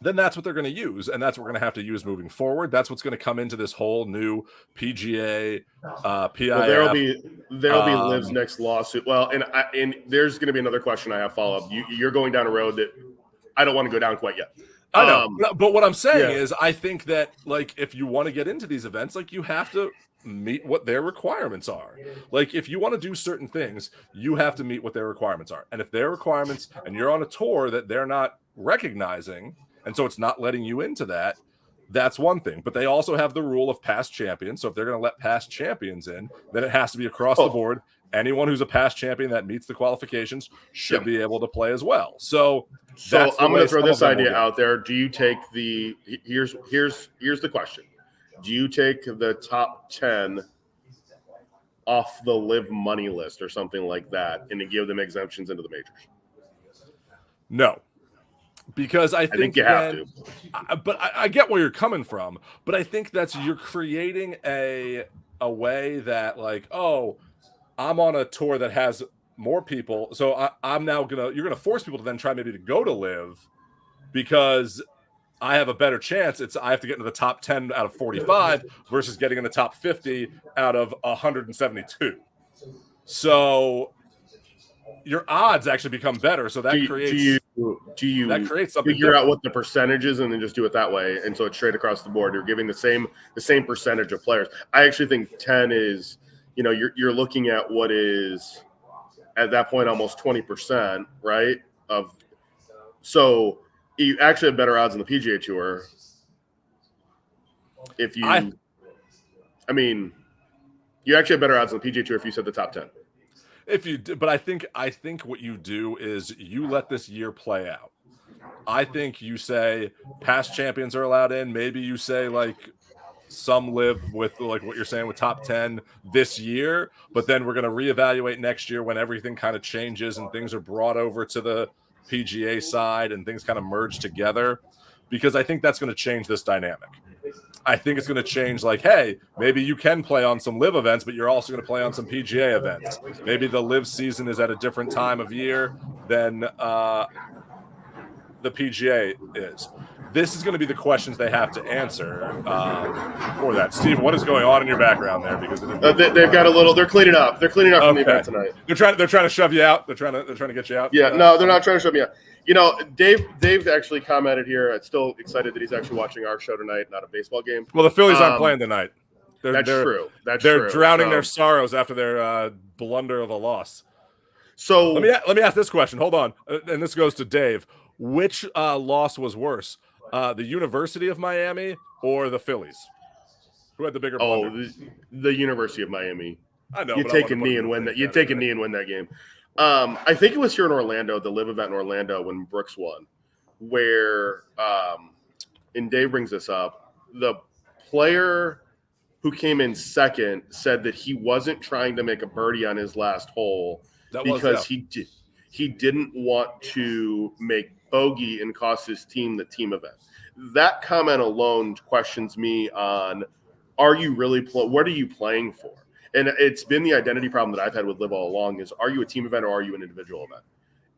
then that's what they're going to use, and that's what we're going to have to use moving forward. That's what's going to come into this whole new PGA, PIF. Well, there'll be Liv's next lawsuit. Well, and there's going to be another question I have follow-up. You're going down a road that I don't want to go down quite yet. I know, but what I'm saying is I think that, like, if you want to get into these events, like, you have to meet what their requirements are. Like, if you want to do certain things, you have to meet what their requirements are. And if their requirements, and you're on a tour that they're not recognizing, and so it's not letting you into that, That's one thing, but they also have the rule of past champions. So if they're going to let past champions in, then it has to be across the board. Anyone who's a past champion that meets the qualifications should be able to play as well. So I'm going to throw this idea out there. Do you take the here's the question. Do you take the top 10 off the live money list or something like that and to give them exemptions into the majors? No. Because I think you have to. But I get where you're coming from. But I think you're creating a way that like, oh, I'm on a tour that has more people, so you're gonna force people to then try maybe to go to live because I have a better chance. I have to get into the top 10 out of 45 versus getting in the top 50 out of 172. So your odds actually become better. So that creates. Do you that creates something figure out what the percentage is and then just do it that way? And so it's straight across the board. You're giving the same percentage of players. I actually think 10 is, you're looking at what is at that point almost 20%, right? So you actually have better odds on the PGA Tour if you. You actually have better odds on the PGA Tour if you said the top 10. If you do, but I think what you do is you let this year play out. I think you say past champions are allowed in. Maybe you say like some live with like what you're saying with top 10 this year, but then we're going to reevaluate next year when everything kind of changes and things are brought over to the PGA side and things kind of merge together, because I think that's going to change this dynamic. I think it's going to change like, hey, maybe you can play on some live events, but you're also going to play on some PGA events. Maybe the live season is at a different time of year than the PGA is. This is going to be the questions they have to answer for that. Steve, what is going on in your background there? Because they've got a little. They're cleaning up. They're cleaning up from the event tonight. They're trying to shove you out. They're trying to get you out. Yeah, no, they're not trying to shove me out. Dave actually commented here. I'm still excited that he's actually watching our show tonight, not a baseball game. Well, the Phillies aren't playing tonight. That's true. They're drowning their sorrows after their blunder of a loss. So let me ask this question. Hold on, and this goes to Dave. Which loss was worse, the University of Miami or the Phillies? Who had the bigger blunder? The University of Miami. I know. You take a knee and win that. You take a knee and win that game. I think it was here in Orlando, the live event in Orlando when Brooks won, where and Dave brings this up. The player who came in second said that he wasn't trying to make a birdie on his last hole because he didn't want to make bogey and cost his team the team event. That comment alone questions me on, are you really what are you playing for? And it's been the identity problem that I've had with live all along is, are you a team event or are you an individual event?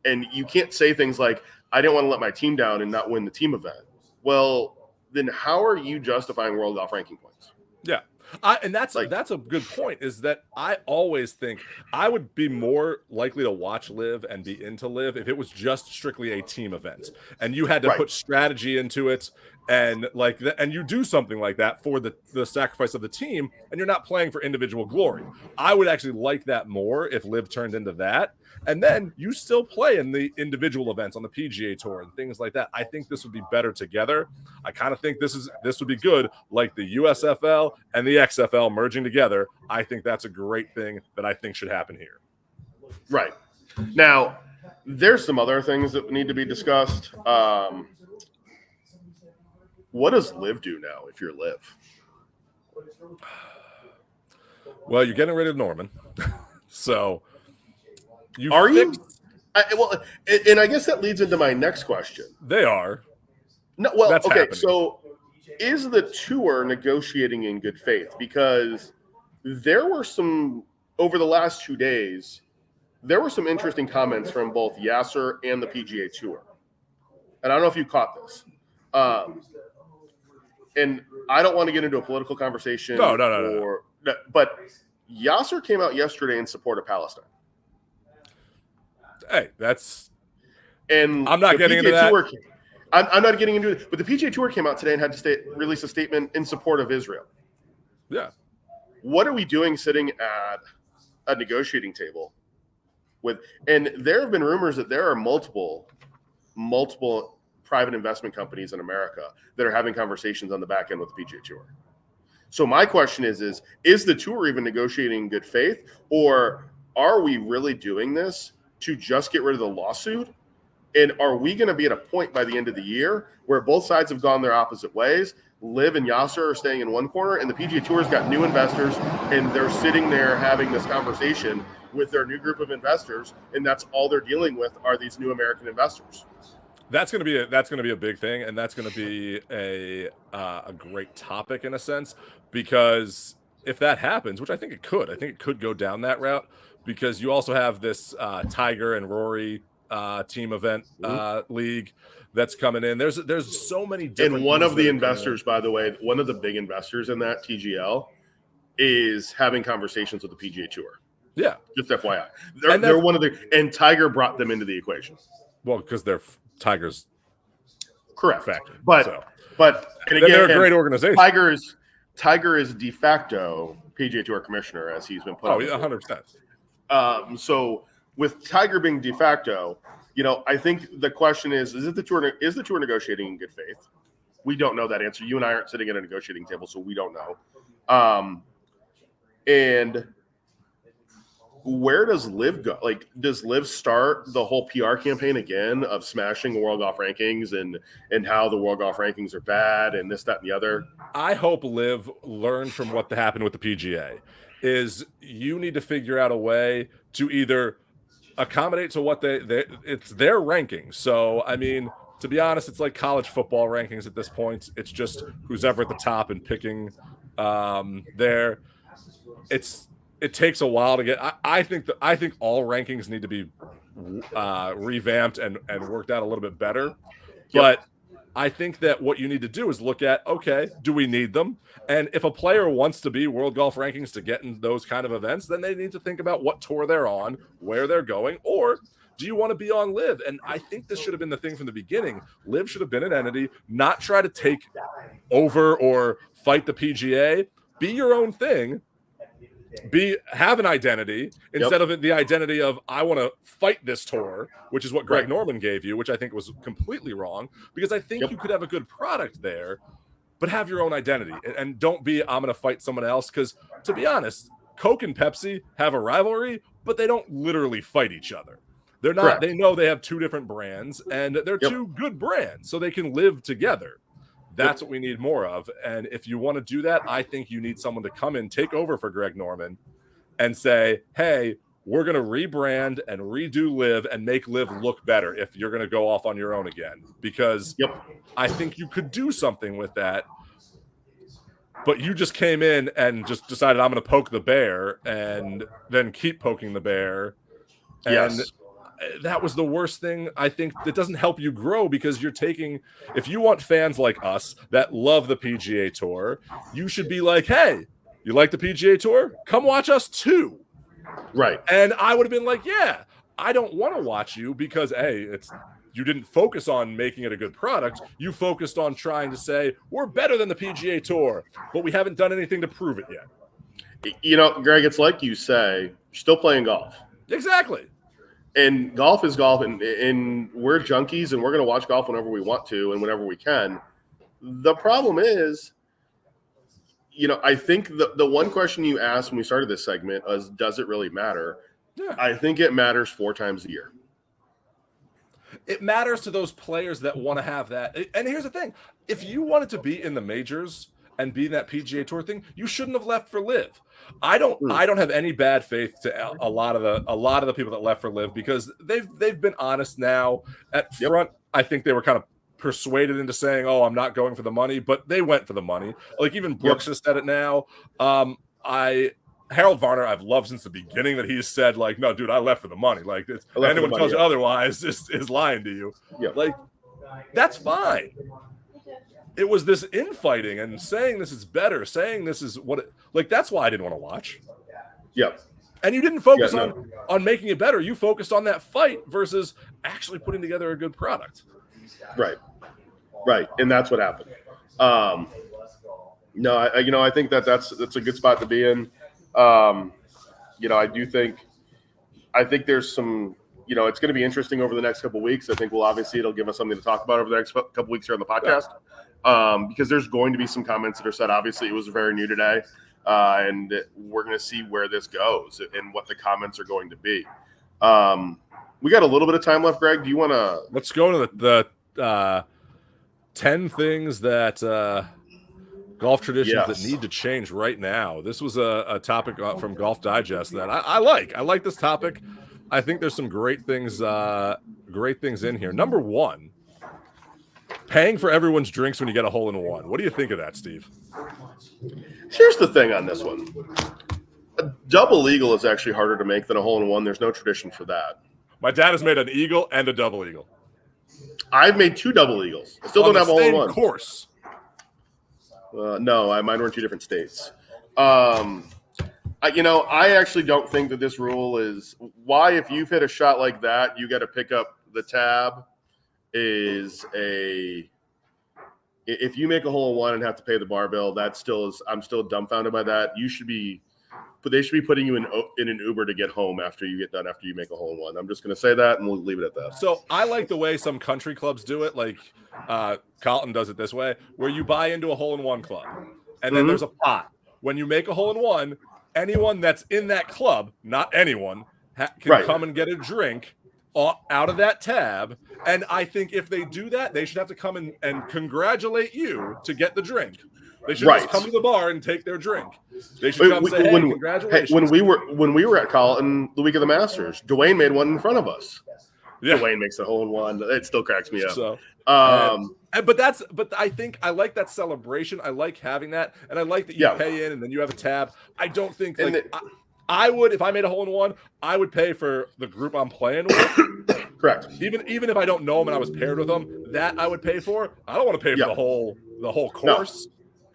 And you can't say things like, I didn't want to let my team down and not win the team event. Well, then how are you justifying world golf ranking points? Yeah. And that's a good point, is that I always think I would be more likely to watch live and be into live if it was just strictly a team event and you had to put strategy into it and and you do something like that for the sacrifice of the team and you're not playing for individual glory. I would actually like that more if live turned into that. And then you still play in the individual events on the PGA Tour and things like that. I think this would be better together. I kind of think this would be good, like the USFL and the XFL merging together. I think that's a great thing that I think should happen here. Right. Now, there's some other things that need to be discussed. What does live do now if you're live? Well, you're getting rid of Norman. So... And I guess that leads into my next question. They are. No, well, that's okay. Happening. So, is the tour negotiating in good faith? Because there were some over the last 2 days. There were some interesting comments from both Yasser and the PGA Tour, and I don't know if you caught this. And I don't want to get into a political conversation. No. But Yasser came out yesterday in support of Palestine. Hey, and I'm not getting into that. I'm not getting into it. But the PGA Tour came out today and had to release a statement in support of Israel. Yeah. What are we doing sitting at a negotiating table and there have been rumors that there are multiple private investment companies in America that are having conversations on the back end with the PGA Tour. So my question is the tour even negotiating in good faith, or are we really doing this to just get rid of the lawsuit? And are we going to be at a point by the end of the year where both sides have gone their opposite ways? Liv and Yasser are staying in one corner, and the PGA Tour's got new investors, and they're sitting there having this conversation with their new group of investors, and that's all they're dealing with are these new American investors. That's going to be a big thing, and that's going to be a great topic in a sense, because if that happens, which I think it could go down that route, because you also have this Tiger and Rory team event league that's coming in. There's so many different. And one of the investors, by the way, one of the big investors in that TGL is having conversations with the PGA Tour. Yeah, just FYI, they're one of the, and Tiger brought them into the equation. Well, because they're Tiger's correct factor, but and again, they're a great organization. Tiger is de facto PGA Tour commissioner, as he's been put. Oh, 100%. So with Tiger being de facto, I think the question is the tour negotiating in good faith? We don't know that answer. You and I aren't sitting at a negotiating table, so we don't know. And where does Liv go? Like, does Liv start the whole PR campaign again of smashing the World Golf Rankings and how the World Golf Rankings are bad and this, that, and the other? I hope Liv learned from what happened with the PGA. Is you need to figure out a way to either accommodate to what it's their rankings. So, I mean, to be honest, it's like college football rankings at this point. It's just who's ever at the top and picking there. It takes a while to get. I think all rankings need to be revamped and worked out a little bit better. Yep. But I think that what you need to do is look at, okay, do we need them? And if a player wants to be World Golf Rankings to get in those kind of events, then they need to think about what tour they're on, where they're going, or do you want to be on Liv? And I think this should have been the thing from the beginning. Liv should have been an entity, not try to take over or fight the PGA. Be your own thing. Have an identity instead of the identity of I want to fight this tour, which is what Greg Norman gave you, which I think was completely wrong, because I think you could have a good product there, but have your own identity and don't be I'm going to fight someone else, because to be honest, Coke and Pepsi have a rivalry, but they don't literally fight each other. They're not. They know they have two different brands, and they're two good brands, so they can live together. That's what we need more of. And if you want to do that, I think you need someone to come in, take over for Greg Norman and say, hey, we're going to rebrand and redo Liv and make Liv look better if you're going to go off on your own again. Because I think you could do something with that. But you just came in and just decided I'm going to poke the bear and then keep poking the bear. And that was the worst thing. I think that doesn't help you grow, because you're taking, if you want fans like us that love the PGA Tour, you should be like, hey, you like the PGA Tour? Come watch us too. Right. And I would have been like, yeah, I don't want to watch you because, hey, you didn't focus on making it a good product. You focused on trying to say, we're better than the PGA Tour, but we haven't done anything to prove it yet. Greg, it's like you say, you're still playing golf. Exactly. And golf is golf, and we're junkies, and we're going to watch golf whenever we want to and whenever we can. The problem is, I think the one question you asked when we started this segment is, does it really matter? Yeah. I think it matters 4 times a year. It matters to those players that want to have that. And here's the thing. If you wanted to be in the majors and be in that PGA Tour thing, you shouldn't have left for Liv. I don't have any bad faith to a lot of the people that left for Liv, because they've been honest now at front. I think they were kind of persuaded into saying, "Oh, I'm not going for the money," but they went for the money. Like even Brooks has said it now. Harold Varner, I've loved since the beginning that he's said, like, "No, dude, I left for the money." Like, anyone tells you otherwise is lying to you. Yeah. Like, that's fine. It was this infighting and saying this is better, saying this is what it, like, that's why I didn't want to watch. Yep. And you didn't focus on making it better. You focused on that fight versus actually putting together a good product. Right. And that's what happened. No, I think that's a good spot to be in. I think there's some, it's going to be interesting over the next couple of weeks. I think it'll give us something to talk about over the next couple of weeks here on the podcast, because there's going to be some comments that are said. Obviously, it was very new today, and we're going to see where this goes and what the comments are going to be. We got a little bit of time left, Greg. Do you want to? Let's go to the 10 things that golf traditions that need to change right now. This was a topic from Golf Digest that I like. I like this topic. I think there's some great things in here. Number one, paying for everyone's drinks when you get a hole in one. What do you think of that, Steve? Here's the thing on this one. A double eagle is actually harder to make than a hole in one. There's no tradition for that. My dad has made an eagle and a double eagle. I've made 2 double eagles. I still don't have a hole in one. Course. No, mine were in 2 different states. I actually don't think that this rule is why, if you've hit a shot like that, you got to pick up the tab. If you make a hole in one and have to pay the bar bill, I'm still dumbfounded by that. They should be putting you in an Uber to get home after you get done, after you make a hole in one. I'm just going to say that, and we'll leave it at that. So I like the way some country clubs do it, like Carlton does it this way, where you buy into a hole in one club, and then there's a pot. When you make a hole in one, anyone that's in that club, not anyone, can come and get a drink out of that tab. And I think if they do that, they should have to come and congratulate you to get the drink. They should just come to the bar and take their drink. They should come say, hey, congratulations. Hey, when we were at Carlton the week of the Masters, Dwayne made one in front of us. Yeah. Dwayne makes a hole in one. It still cracks me up. So, but I think I like that celebration. I like having that, and I like that you pay in and then you have a tab. I don't think I would, if I made a hole in one, I would pay for the group I'm playing with. Correct. Even if I don't know them and I was paired with them, that I would pay for. I don't want to pay for the whole course.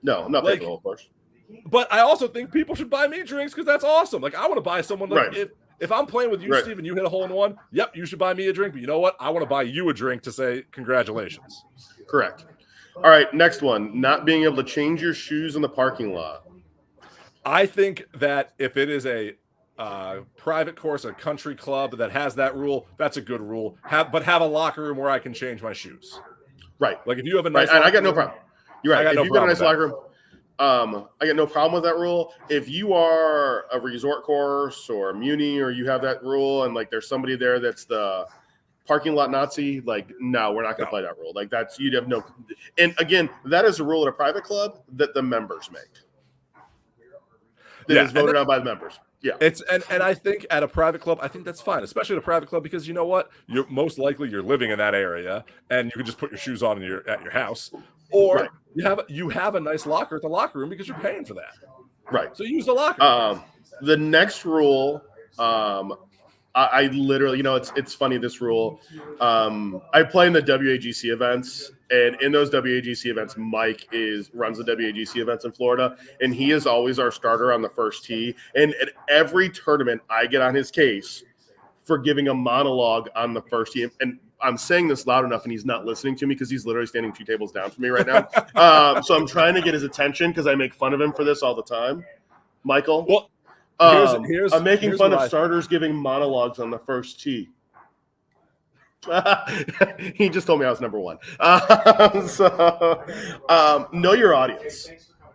No, I'm not paying for the whole course. But I also think people should buy me drinks because that's awesome. Like, I want to buy someone, if I'm playing with you, Steve, and you hit a hole in one, you should buy me a drink. But you know what? I want to buy you a drink to say congratulations. Correct. All right, next one. Not being able to change your shoes in the parking lot. I think that if it is a private course, a country club that has that rule, that's a good rule. But have a locker room where I can change my shoes. Right. Like, if you have a nice and I got no problem. You're right. If you've got a nice locker room, I got no problem with that rule. If you are a resort course or a muni, or you have that rule, and like there's somebody there that's the parking lot Nazi, like, no, we're not going to play that rule. Like, you'd have no. And again, that is a rule at a private club that the members make. That is voted on by the members. Yeah, and I think at a private club, I think that's fine, especially at a private club, because you know what, you're most likely living in that area, and you can just put your shoes on at your house, or you have a nice locker at the locker room because you're paying for that. Right. So use the locker. The next rule, I literally, it's funny, this rule. I play in the WAGC events, and in those WAGC events, Mike runs the WAGC events in Florida, and he is always our starter on the first tee. And at every tournament, I get on his case for giving a monologue on the first tee. And I'm saying this loud enough, and he's not listening to me because he's literally standing 2 tables down from me right now. So I'm trying to get his attention because I make fun of him for this all the time. Michael? Well, I'm making fun of starters giving monologues on the first tee. He just told me I was number 1. Know your audience.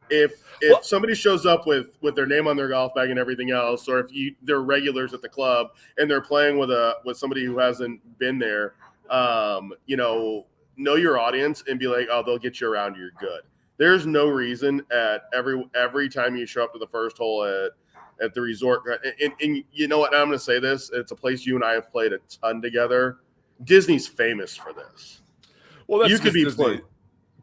If somebody shows up with their name on their golf bag and everything else, or if they're regulars at the club and they're playing with somebody who hasn't been there, know your audience and be like, oh, they'll get you around. You're good. There's no reason at every time you show up to the first hole at the resort, and you know what? I'm going to say this. It's a place you and I have played a ton together. Disney's famous for this. Well, that's you could be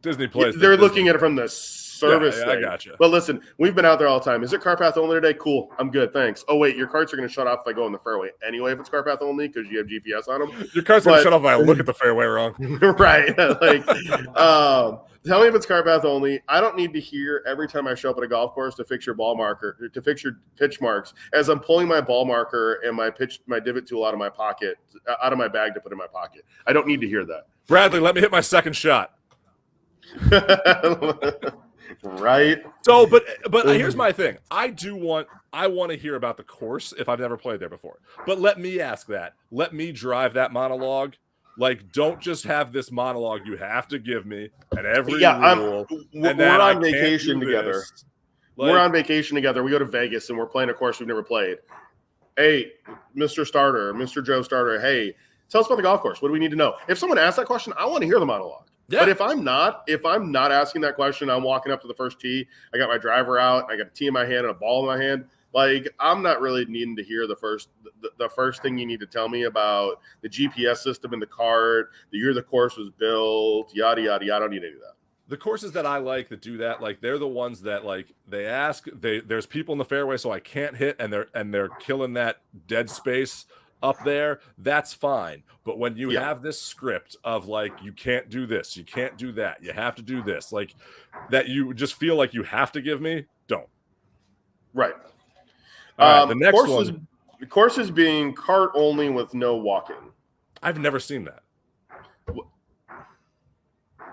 Disney plays. They're looking at it from the service thing. I gotcha. But listen, we've been out there all the time. Is it car path only today? Cool. I'm good. Thanks. Oh, wait, your carts are going to shut off if I go in the fairway anyway if it's car path only because you have GPS on them. Your carts are going to shut off if I look at the fairway wrong. Right. Tell me if it's car path only. I don't need to hear every time I show up at a golf course to fix your ball marker, to fix your pitch marks, as I'm pulling my ball marker and my divot tool out of my pocket, out of my bag to put in my pocket. I don't need to hear that. Bradley, let me hit my second shot. Right. So, but here's my thing. I want to hear about the course if I've never played there before. But let me ask that. Let me drive that monologue. Like, don't just have this monologue you have to give me and every rule. And we're on vacation together. Like, we're on vacation together. We go to Vegas and we're playing a course we've never played. Hey, Mr. Starter, Mr. Joe Starter, hey, tell us about the golf course. What do we need to know? If someone asks that question, I want to hear the monologue. Yeah. But if I'm not asking that question, I'm walking up to the first tee. I got my driver out. I got a tee in my hand and a ball in my hand. Like, I'm not really needing to hear the first thing you need to tell me about the GPS system in the cart, the year the course was built, yada yada yada. I don't need any of that. The courses that I like that do that, like, they're the ones that, like, they ask, there's people in the fairway, so I can't hit, and they're killing that dead space up there. That's fine. But when you have this script of, like, you can't do this, you can't do that, you have to do this, like, that you just feel like you have to give me, don't. Right. The next one. The course is being cart only with no walking. I've never seen that.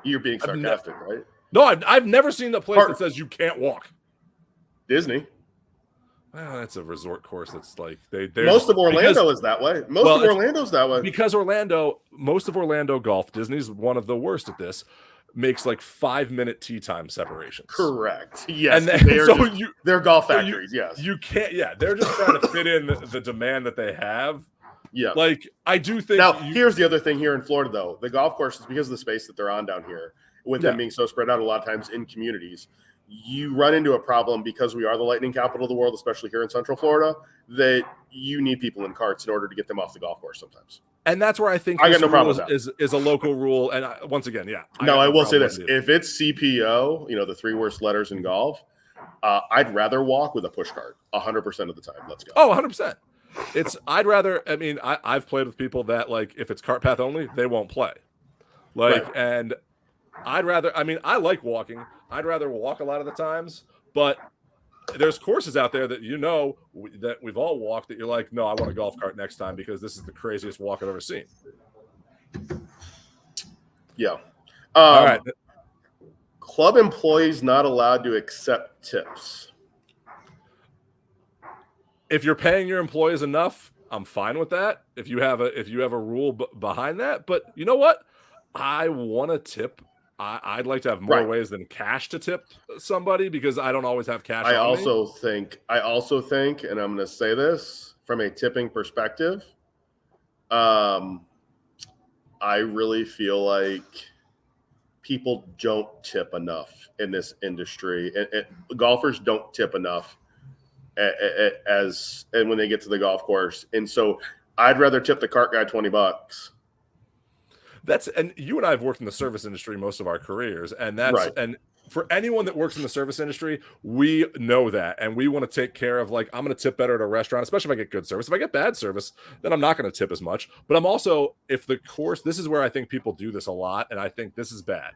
You're being sarcastic, right? No, I've never seen a place that says you can't walk. Disney. Well, that's a resort course. That's like most of Orlando is that way. Most of Orlando's that way. Because most of Orlando golf, Disney's one of the worst at this, makes like 5-minute tee time separations. Correct. Yes. And they're golf factories. Yes. You can't. Yeah, they're just trying to fit in the demand that they have. Yeah. Like, I do think. Now, here's the other thing here in Florida, though. The golf courses, because of the space that they're on down here, with them being so spread out a lot of times in communities, you run into a problem because we are the lightning capital of the world, especially here in Central Florida, that you need people in carts in order to get them off the golf course sometimes. And that's where I think I got no problem with that. is a local rule. And once again, I will say this. If it's CPO, the 3 worst letters in golf, I'd rather walk with a push cart 100% of the time. Let's go. Oh, 100%. I'd rather, I've played with people that, like, if it's cart path only, they won't play. Like, and I'd rather, I like walking. I'd rather walk a lot of the times, but there's courses out there that that we've all walked that you're like, no, I want a golf cart next time because this is the craziest walk I've ever seen. Yeah. All right. Club employees not allowed to accept tips. If you're paying your employees enough, I'm fine with that. If you have a rule behind that, but you know what? I want to tip. I'd like to have more ways than cash to tip somebody because I don't always have cash. I also think, and I'm going to say this from a tipping perspective, I really feel like people don't tip enough in this industry, and golfers don't tip enough and when they get to the golf course, and so I'd rather tip the cart guy $20. And you and I have worked in the service industry most of our careers, and that's and for anyone that works in the service industry, we know that, and we want to take care of, like, I'm going to tip better at a restaurant, especially if I get good service. If I get bad service, then I'm not going to tip as much. But I'm also, if the course, this is where I think people do this a lot, and I think this is bad.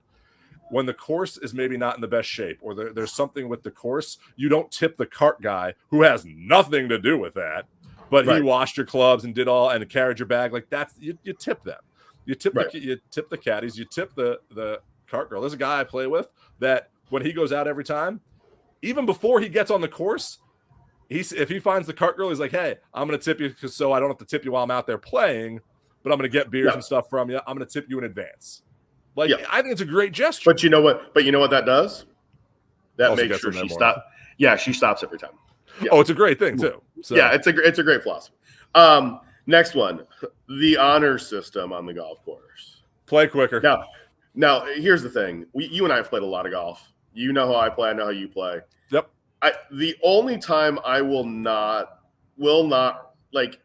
When the course is maybe not in the best shape, or there's something with the course, you don't tip the cart guy who has nothing to do with that, but he washed your clubs and did all and carried your bag. Like, that's you tip them. You tip the caddies, you tip the cart girl. There's a guy I play with that when he goes out every time, even before he gets on the course, if he finds the cart girl, he's like, hey, I'm going to tip you so I don't have to tip you while I'm out there playing, but I'm going to get beers and stuff from you. I'm going to tip you in advance. Like, I think it's a great gesture. But you know what? That does? That also makes sure she stops. Yeah, she stops every time. Yeah. Oh, it's a great thing too. So. Yeah, it's a great philosophy. Next one, the honor system on the golf course. Play quicker. Now here's the thing. You and I have played a lot of golf. You know how I play. I know how you play. Yep. The only time I will not like.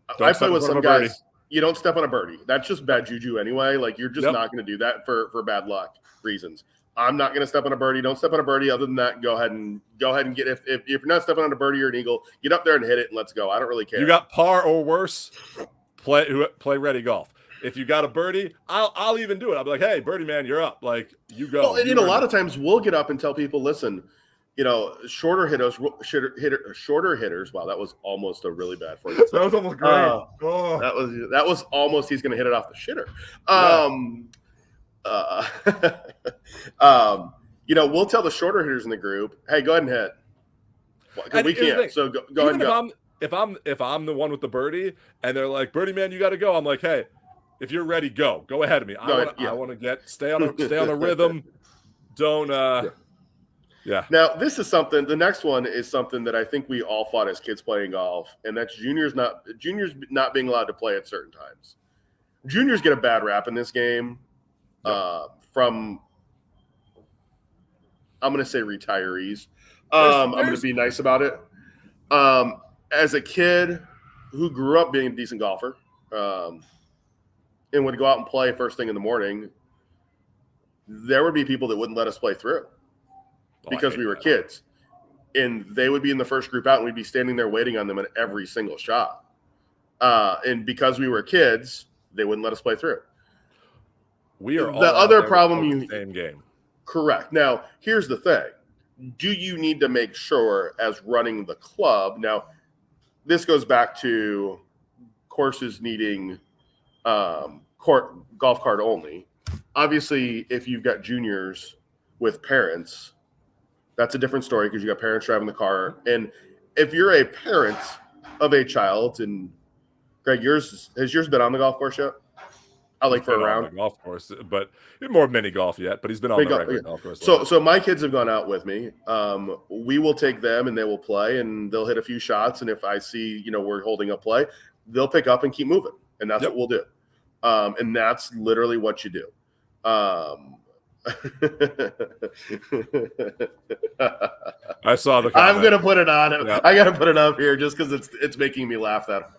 I play with some guys. You don't step on a birdie. That's just bad juju anyway. Like, you're just not going to do that for bad luck reasons. I'm not going to step on a birdie. Don't step on a birdie. Other than that, go ahead and get if you're not stepping on a birdie or an eagle, get up there and hit it and let's go. I don't really care. You got par or worse, play ready golf. If you got a birdie, I'll even do it. I'll be like, hey, birdie man, you're up. Like, you go. Well, and a lot of times we'll get up and tell people, listen, shorter hitters. Wow, that was almost a really bad for you. That was almost great. That was almost. He's going to hit it off the shitter. we'll tell the shorter hitters in the group, hey, go ahead and hit. Well, And we here's the can't. thing, So go ahead and go. If I'm the one with the birdie and they're like, birdie man, you got to go. I'm like, hey, if you're ready, go ahead of me. I want to stay on a rhythm. Don't yeah. Now this is something. The next one is something that I think we all fought as kids playing golf, and that's juniors not being allowed to play at certain times. Juniors get a bad rap in this game from, I'm going to say, retirees. I'm going to be nice about it. As a kid who grew up being a decent golfer and would go out and play first thing in the morning, there would be people that wouldn't let us play through because we were kids. And they would be in the first group out, and we'd be standing there waiting on them at every single shot. And because we were kids, they wouldn't let us play through. We are all the other problem the same game. Correct. Now, here's the thing. Do you need to make sure, as running the club, now this goes back to courses needing golf cart only. Obviously, if you've got juniors with parents, that's a different story because you got parents driving the car. And if you're a parent of a child, and Greg, has yours been on the golf course yet? For a round. On the golf course, but more mini golf yet. But he's been on the regular golf course. So my kids have gone out with me. We will take them, and they will play, and they'll hit a few shots. And if I see we're holding up play, they'll pick up and keep moving, and that's what we'll do. And that's literally what you do. I saw the comment. I'm gonna put it on. Yeah. I gotta put it up here just because it's making me laugh that hard.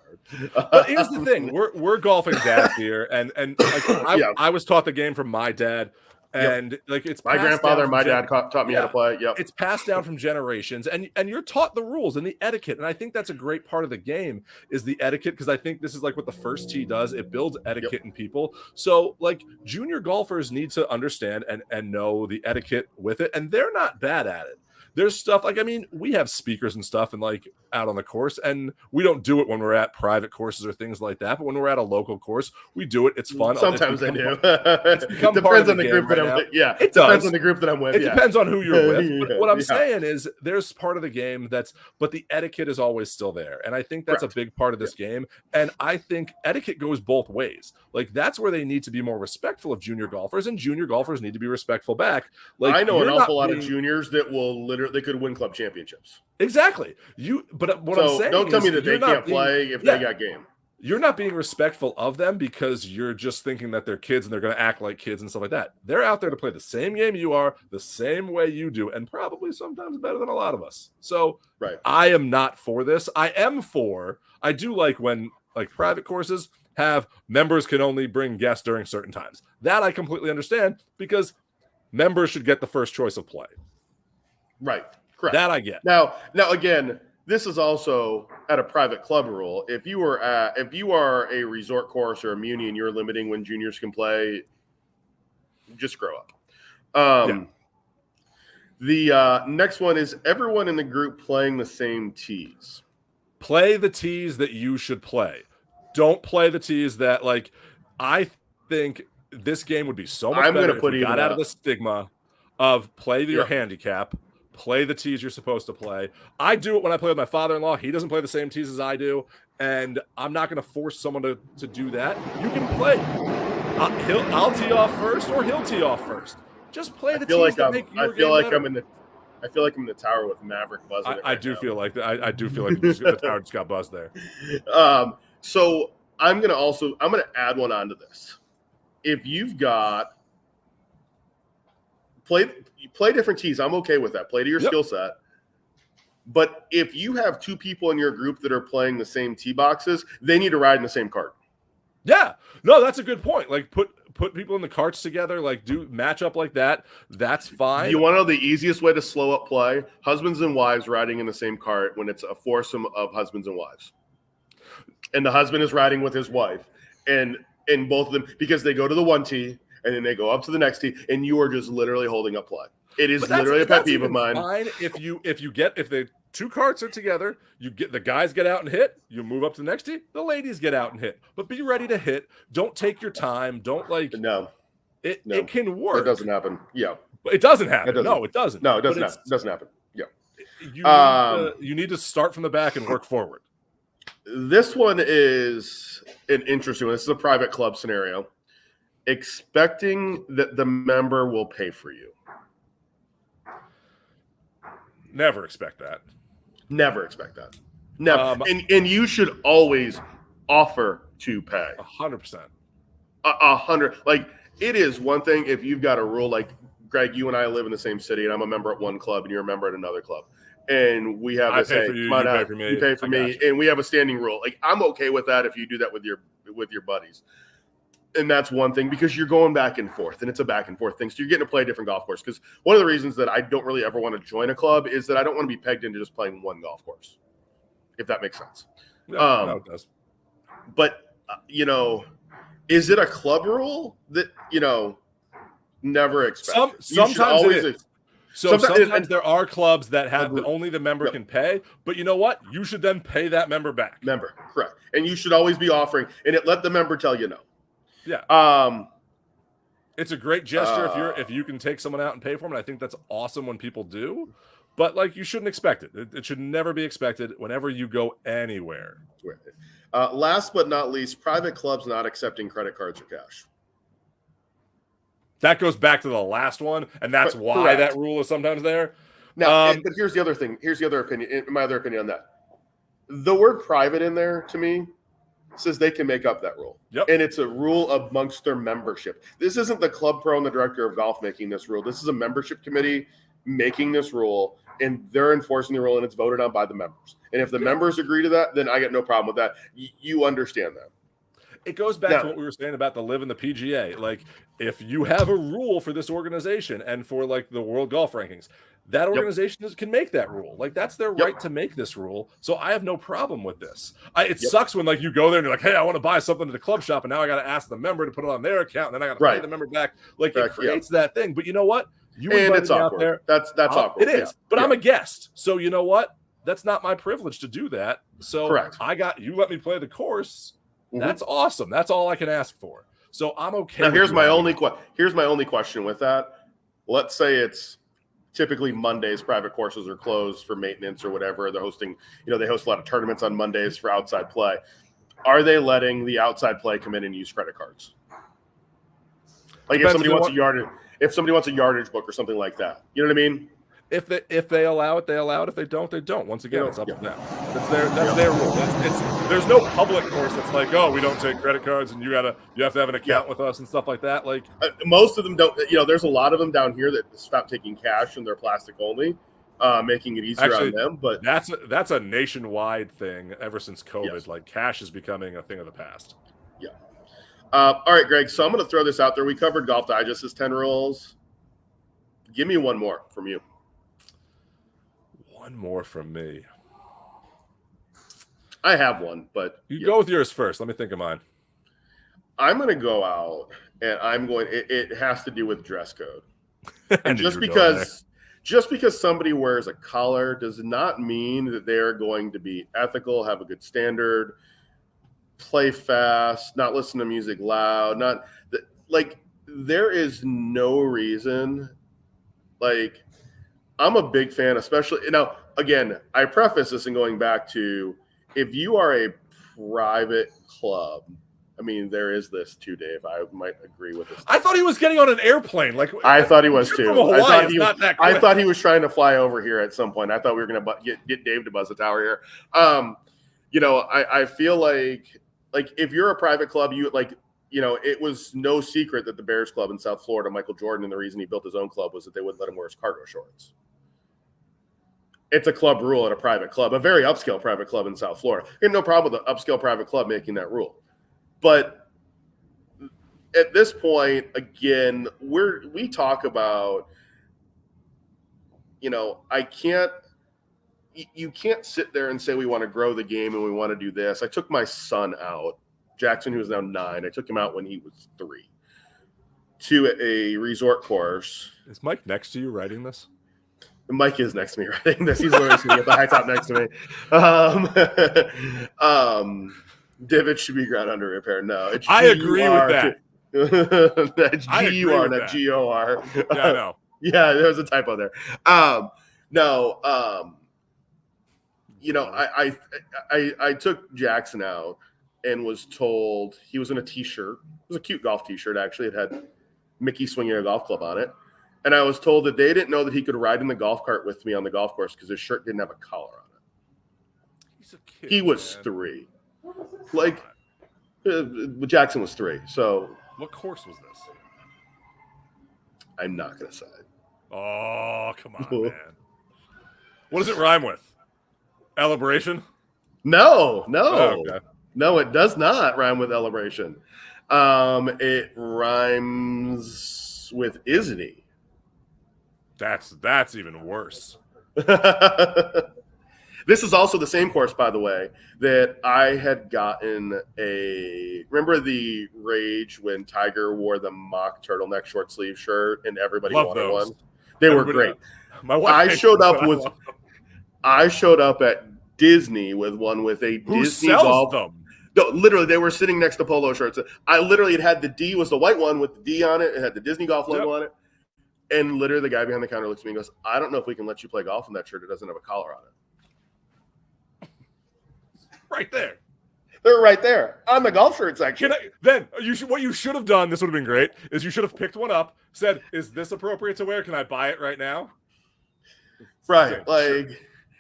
But here's the thing: we're golfing dads here, and I was taught the game from my dad, and it's my grandfather and my dad taught me how to play. Yep, it's passed down from generations, and you're taught the rules and the etiquette, and I think that's a great part of the game is the etiquette, because I think this is what the first tee does. It builds etiquette in people. So junior golfers need to understand and know the etiquette with it, and they're not bad at it. There's stuff we have speakers and stuff and out on the course, and we don't do it when we're at private courses or things like that. But when we're at a local course, we do it. It's fun. Sometimes I do. It depends on the group that I'm with. Yeah, it depends on the group that I'm with. It depends on who you're with. But what I'm saying is there's part of the game but the etiquette is always still there. And I think that's a big part of this game. And I think etiquette goes both ways. That's where they need to be more respectful of junior golfers, and junior golfers need to be respectful back. I know an awful lot of juniors that will they could win club championships. Exactly. But what I'm saying don't tell is me that they can't play if they got game. You're not being respectful of them because you're just thinking that they're kids and they're going to act like kids and stuff like that. They're out there to play the same game you are, the same way you do, and probably sometimes better than a lot of us. So I am not for this. I do like when private courses have members can only bring guests during certain times. That I completely understand because members should get the first choice of play. Right. Correct. That I get. Now again, this is also at a private club rule. If you are a resort course or a muni and you're limiting when juniors can play, just grow up. The next one is everyone in the group playing the same tees. Play the tees that you should play. Don't play the tees that I think this game would be so much better if we got out of the stigma of play your handicap. Play the tees you're supposed to play. I do it when I play with my father-in-law. He doesn't play the same tees as I do, and I'm not going to force someone to do that. You can play. I'll tee off first, or he'll tee off first. Just play the tees that make your game better. I feel like I'm in the tower with Maverick buzzing. I do feel like that. I do feel like the tower just got buzzed there. So I'm gonna add one onto this. If you've got play different tees, I'm okay with that. Play to your skill set. But if you have two people in your group that are playing the same tee boxes, they need to ride in the same cart. Yeah, no, that's a good point. Put people in the carts together, do match up like that. That's fine. You want to know the easiest way to slow up play? Husbands and wives riding in the same cart when it's a foursome of husbands and wives, and the husband is riding with his wife, and both of them, because they go to the one tee and then they go up to the next tee, and you are just literally holding up play. It is literally a pet peeve of mine. Fine if the two carts are together, the guys get out and hit, you move up to the next tee, the ladies get out and hit. But be ready to hit. Don't take your time. Don't No. It can work. It doesn't happen. Yeah. But it doesn't happen. It doesn't. No, it doesn't. No, it doesn't happen. It doesn't happen. Yeah. You need to start from the back and work forward. This one is an interesting one. This is a private club scenario. Expecting that the member will pay for you. Never expect that. Never expect that. Never. And you should always offer to pay. 100%. 100. Like, it is one thing if you've got a rule like, Greg, you and I live in the same city, and I'm a member at one club, and you're a member at another club. And we have this, pay for you, you pay for me. You pay for me, and we have a standing rule. Like, I'm okay with that if you do that with your buddies. And that's one thing, because you're going back and forth, and it's a back and forth thing. So you're getting to play a different golf course. Because one of the reasons that I don't really ever want to join a club is that I don't want to be pegged into just playing one golf course, if that makes sense. No, it does. But, is it a club rule that, never expect? Sometimes it is. Sometimes there are clubs that have only the member can pay, but you know what? You should then pay that member back. Correct. And you should always be offering, and let the member tell you no. Yeah. It's a great gesture if you can take someone out and pay for them, and I think that's awesome when people do. But you shouldn't expect it. It should never be expected whenever you go anywhere. Last but not least, private clubs not accepting credit cards or cash. That goes back to the last one, and that's why that rule is sometimes there. Now, but here's the other thing. Here's the other opinion. My other opinion on that. The word private in there, to me, says they can make up that rule. Yep. And it's a rule amongst their membership. This isn't the club pro and the director of golf making this rule. This is a membership committee making this rule, and they're enforcing the rule, and it's voted on by the members. And if the members agree to that, then I get no problem with that. You understand that. It goes back to what we were saying about the live in the PGA. Like, if you have a rule for this organization and for the World Golf Rankings, that organization can make that rule. Like, that's their right to make this rule. So I have no problem with this. It sucks when you go there and you're like, hey, I want to buy something at the club shop, and now I got to ask the member to put it on their account, and then I got to pay the member back. It creates that thing. But you know what? You invited me out there. That's awkward. It is. But I'm a guest. So you know what? That's not my privilege to do that. So you let me play the course. That's awesome. That's all I can ask for. So I'm okay. Now here's my only question with that. Let's say it's typically Mondays. Private courses are closed for maintenance or whatever. They're hosting. They host a lot of tournaments on Mondays for outside play. Are they letting the outside play come in and use credit cards? Like if somebody wants a yardage book or something like that. You know what I mean? If they allow it, they allow it. If they don't, they don't. Once again, it's up to them. That's their rule. There's no public course that's like, oh, we don't take credit cards, and you have to have an account with us and stuff like that. Like most of them don't. There's a lot of them down here that stop taking cash and they're plastic only, making it easier on them. But that's a nationwide thing ever since COVID. Yes. Like cash is becoming a thing of the past. Yeah. All right, Greg. So I'm going to throw this out there. We covered Golf Digest's 10 rules. Give me one more from you. One more from me. I have one, but you go with yours first. Let me think of mine. I'm going to go out, and it has to do with dress code. And just because somebody wears a collar does not mean that they are going to be ethical, have a good standard, play fast, not listen to music loud, there is no reason. I'm a big fan, especially now. Again, I preface this in going back to if you are a private club. I mean, there is this too, Dave. I might agree with this. I thought he was getting on an airplane. I thought he was too. From Hawaii, I thought he was trying to fly over here at some point. I thought we were going to get Dave to buzz the tower here. I feel like if you're a private club, it was no secret that the Bears Club in South Florida, Michael Jordan, and the reason he built his own club was that they wouldn't let him wear his cargo shorts. It's a club rule at a private club, a very upscale private club in South Florida. I have no problem with an upscale private club making that rule. But at this point, again, we talk about, you can't sit there and say we want to grow the game and we want to do this. I took my son out, Jackson, who is now 9. I took him out when he was 3 to a resort course. Is Mike next to you writing this? Mike is next to me writing this. He's literally sitting at the high top next to me. Divot should be ground under repair. No, I agree with that. That's G-U-R, not G-O-R. Yeah, I know. Yeah, there was a typo there. No, I took Jackson out and was told he was in a T-shirt. It was a cute golf T-shirt, actually. It had Mickey swinging a golf club on it. And I was told that they didn't know that he could ride in the golf cart with me on the golf course because his shirt didn't have a collar on it. He's a kid. He was 3. Like, Jackson was 3. So What course was this? I'm not going to say. Oh, come on, man. What does it rhyme with? Elibration? No. Oh, okay. No, it does not rhyme with elibration. It rhymes with isn't he? That's even worse. This is also the same course, by the way, that I had gotten a. Remember the rage when Tiger wore the mock turtleneck short sleeve shirt and everybody Love wanted those. one? They were great. My wife I hates showed them, up but with. love them. I showed up at Disney with one with a Who Disney sells golf. them? No, literally, they were sitting next to polo shirts. I literally had the D was the white one with the D on it. It had the Disney golf logo on it. And literally, the guy behind the counter looks at me and goes, "I don't know if we can let you play golf in that shirt. It doesn't have a collar on it." Right there. They're right there on the golf shirt section. What you should have done, this would have been great, is you should have picked one up, said, "Is this appropriate to wear? Can I buy it right now?" Right, Same shirt.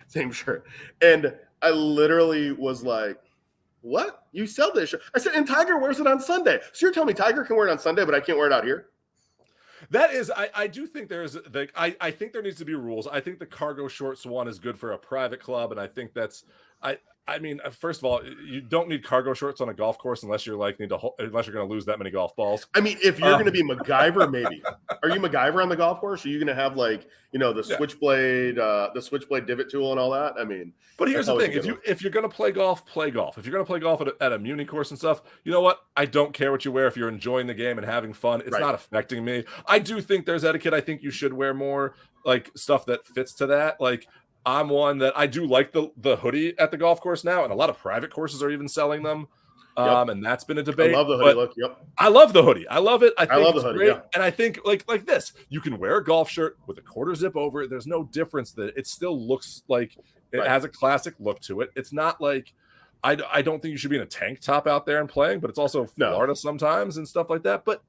same shirt. And I literally was like, "What? You sell this shirt?" I said, "And Tiger wears it on Sunday." So you're telling me Tiger can wear it on Sunday, but I can't wear it out here? That is, I do think there's, I think there needs to be rules. I think the cargo shorts one is good for a private club, and I think that's, I mean, first of all, you don't need cargo shorts on a golf course unless you're like unless you're going to lose that many golf balls. I mean, if you're going to be MacGyver, maybe. Are you MacGyver on the golf course? Are you going to have the switchblade, divot tool and all that? I mean, but here's the thing: if you're going to play golf, play golf. If you're going to play golf at a muni course and stuff, you know what? I don't care what you wear if you're enjoying the game and having fun. It's not affecting me. I do think there's etiquette. I think you should wear more like stuff that fits to that. Like, I'm one that I do like the hoodie at the golf course now, and a lot of private courses are even selling them. And that's been a debate. I love the hoodie look. Yep. I love the hoodie. I love it. I think love it's the hoodie. great. Yeah. And I think like this, you can wear a golf shirt with a quarter zip over it. There's no difference that it still looks like it has a classic look to it. It's not like I don't think you should be in a tank top out there and playing, but it's also Florida sometimes and stuff like that. But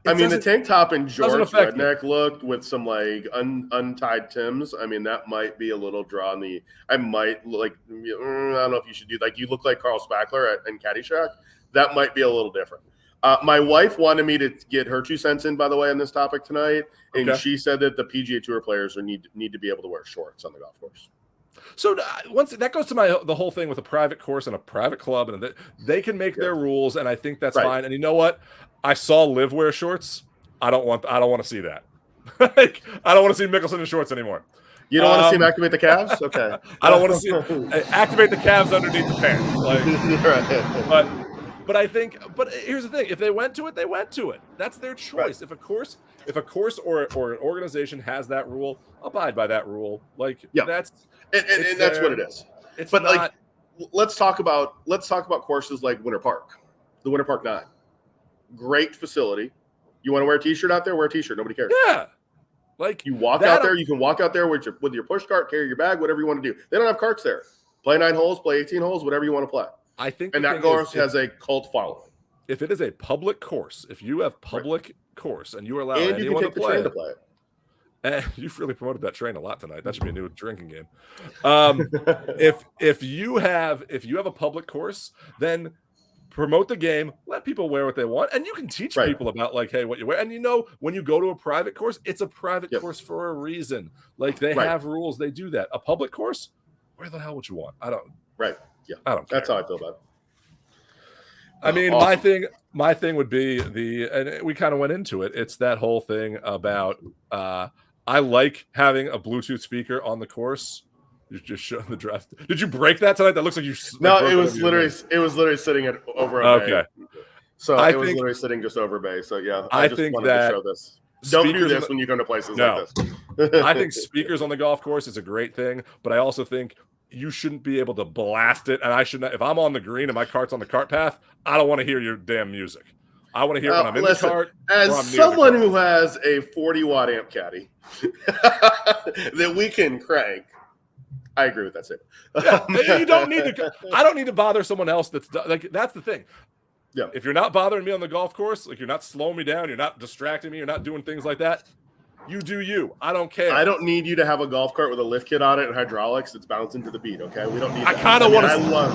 I mean, the tank top and George redneck look with some like untied Tims. I mean, that might be a little draw on the. I might like. I don't know if you should do like you look like Carl Spackler in Caddyshack. That might be a little different. My wife wanted me to get her 2 cents in, by the way, on this topic tonight, and she said that the PGA Tour players need to be able to wear shorts on the golf course. So once that goes to the whole thing with a private course and a private club, and they can make their rules, and I think that's fine. And you know what? I saw Liv wear shorts. I don't want to see that. Like, I don't want to see Mickelson in shorts anymore. You don't want to see him activate the calves? Okay. I don't want to see him activate the calves underneath the pants. Like, but I think. But here's the thing: if they went to it, they went to it. That's their choice. If a course or an organization has that rule, abide by that rule. Like that's what it is. But like, let's talk about courses like Winter Park, the Winter Park 9. Great facility. You want to wear a T-shirt out there? Wear a T-shirt. Nobody cares. Yeah. Like you walk out there. You can walk out there with your push cart, carry your bag, whatever you want to do. They don't have carts there. Play 9 holes, play 18 holes, whatever you want to play. I think, and that course has a cult following. If it is a public course, if you have public course and you are allowed and anyone you can take to the play train to play it. And you've really promoted that train a lot tonight. That should be a new drinking game. If you have a public course, then promote the game, let people wear what they want, and you can teach people about like, hey, what you wear. And when you go to a private course, it's a private course for a reason. Like they have rules, they do that. A public course, where the hell would you want? I don't. Right. Yeah. I don't care. That's how I feel about it. I mean, my thing would be and we kind of went into it. It's that whole thing about I like having a Bluetooth speaker on the course. You're just showing the draft. Did you break that tonight? That looks like you. No, it was literally sitting over a bay. So it was literally sitting just over bay. So yeah, I just wanted to show this. Don't do this when you go to places like this. I think speakers on the golf course is a great thing, but I also think you shouldn't be able to blast it. And I should not. If I'm on the green and my cart's on the cart path, I don't want to hear your damn music. I want to hear when I'm in listen, the cart. as or I'm near the someone cart. who has a 40-watt amp caddy that we can crank, I agree with that statement. Yeah, you don't need to. I don't need to bother someone else. That's the thing. Yeah. If you're not bothering me on the golf course, like you're not slowing me down, you're not distracting me, you're not doing things like that. You do you. I don't care. I don't need you to have a golf cart with a lift kit on it and hydraulics that's bouncing to the beat. Okay, we don't need. I that. kind of want to. I love.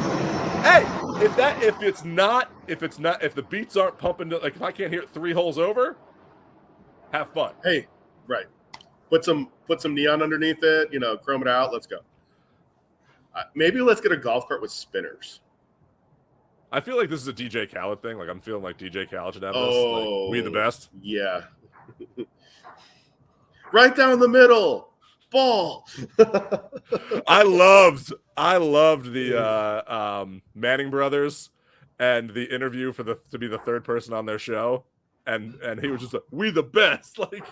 Hey, if the beats aren't pumping, like if I can't hear it 3 holes over, have fun. Hey, right. Put some neon underneath it. Chrome it out. Let's go. Maybe let's get a golf cart with spinners. I feel like this is a DJ Khaled thing. Like I'm feeling like DJ Khaled should have this. Oh, Like, we the best. Yeah. Right down the middle, ball. I loved the Manning brothers and the interview to be the third person on their show, and he was just like, "We the best." Like,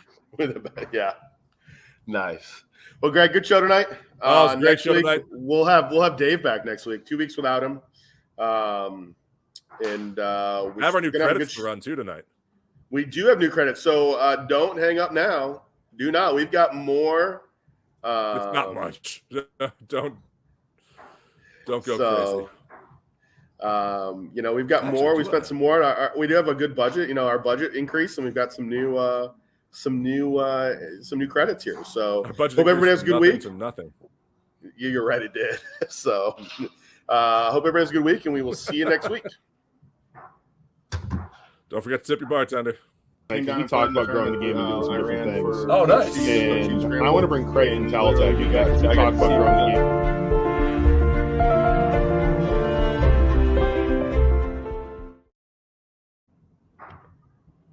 yeah, nice. Well, Greg, good show tonight. Great show tonight. We'll have Dave back next week. 2 weeks without him. And we have our new credits to run too tonight. We do have new credits, so don't hang up now. Do not. We've got more. It's not much. Don't go crazy. We've got more. We spent some more. We do have a good budget. Our budget increased, and we've got some new credits here. So hope everybody has a good week. Nothing. You're right, it did. So hope everybody has a good week, and we will see you next week. Don't forget to tip your bartender. He talked about growing the game and doing some different things. Oh, nice. And I want to bring Craig and Talatech. You guys talk about growing the game.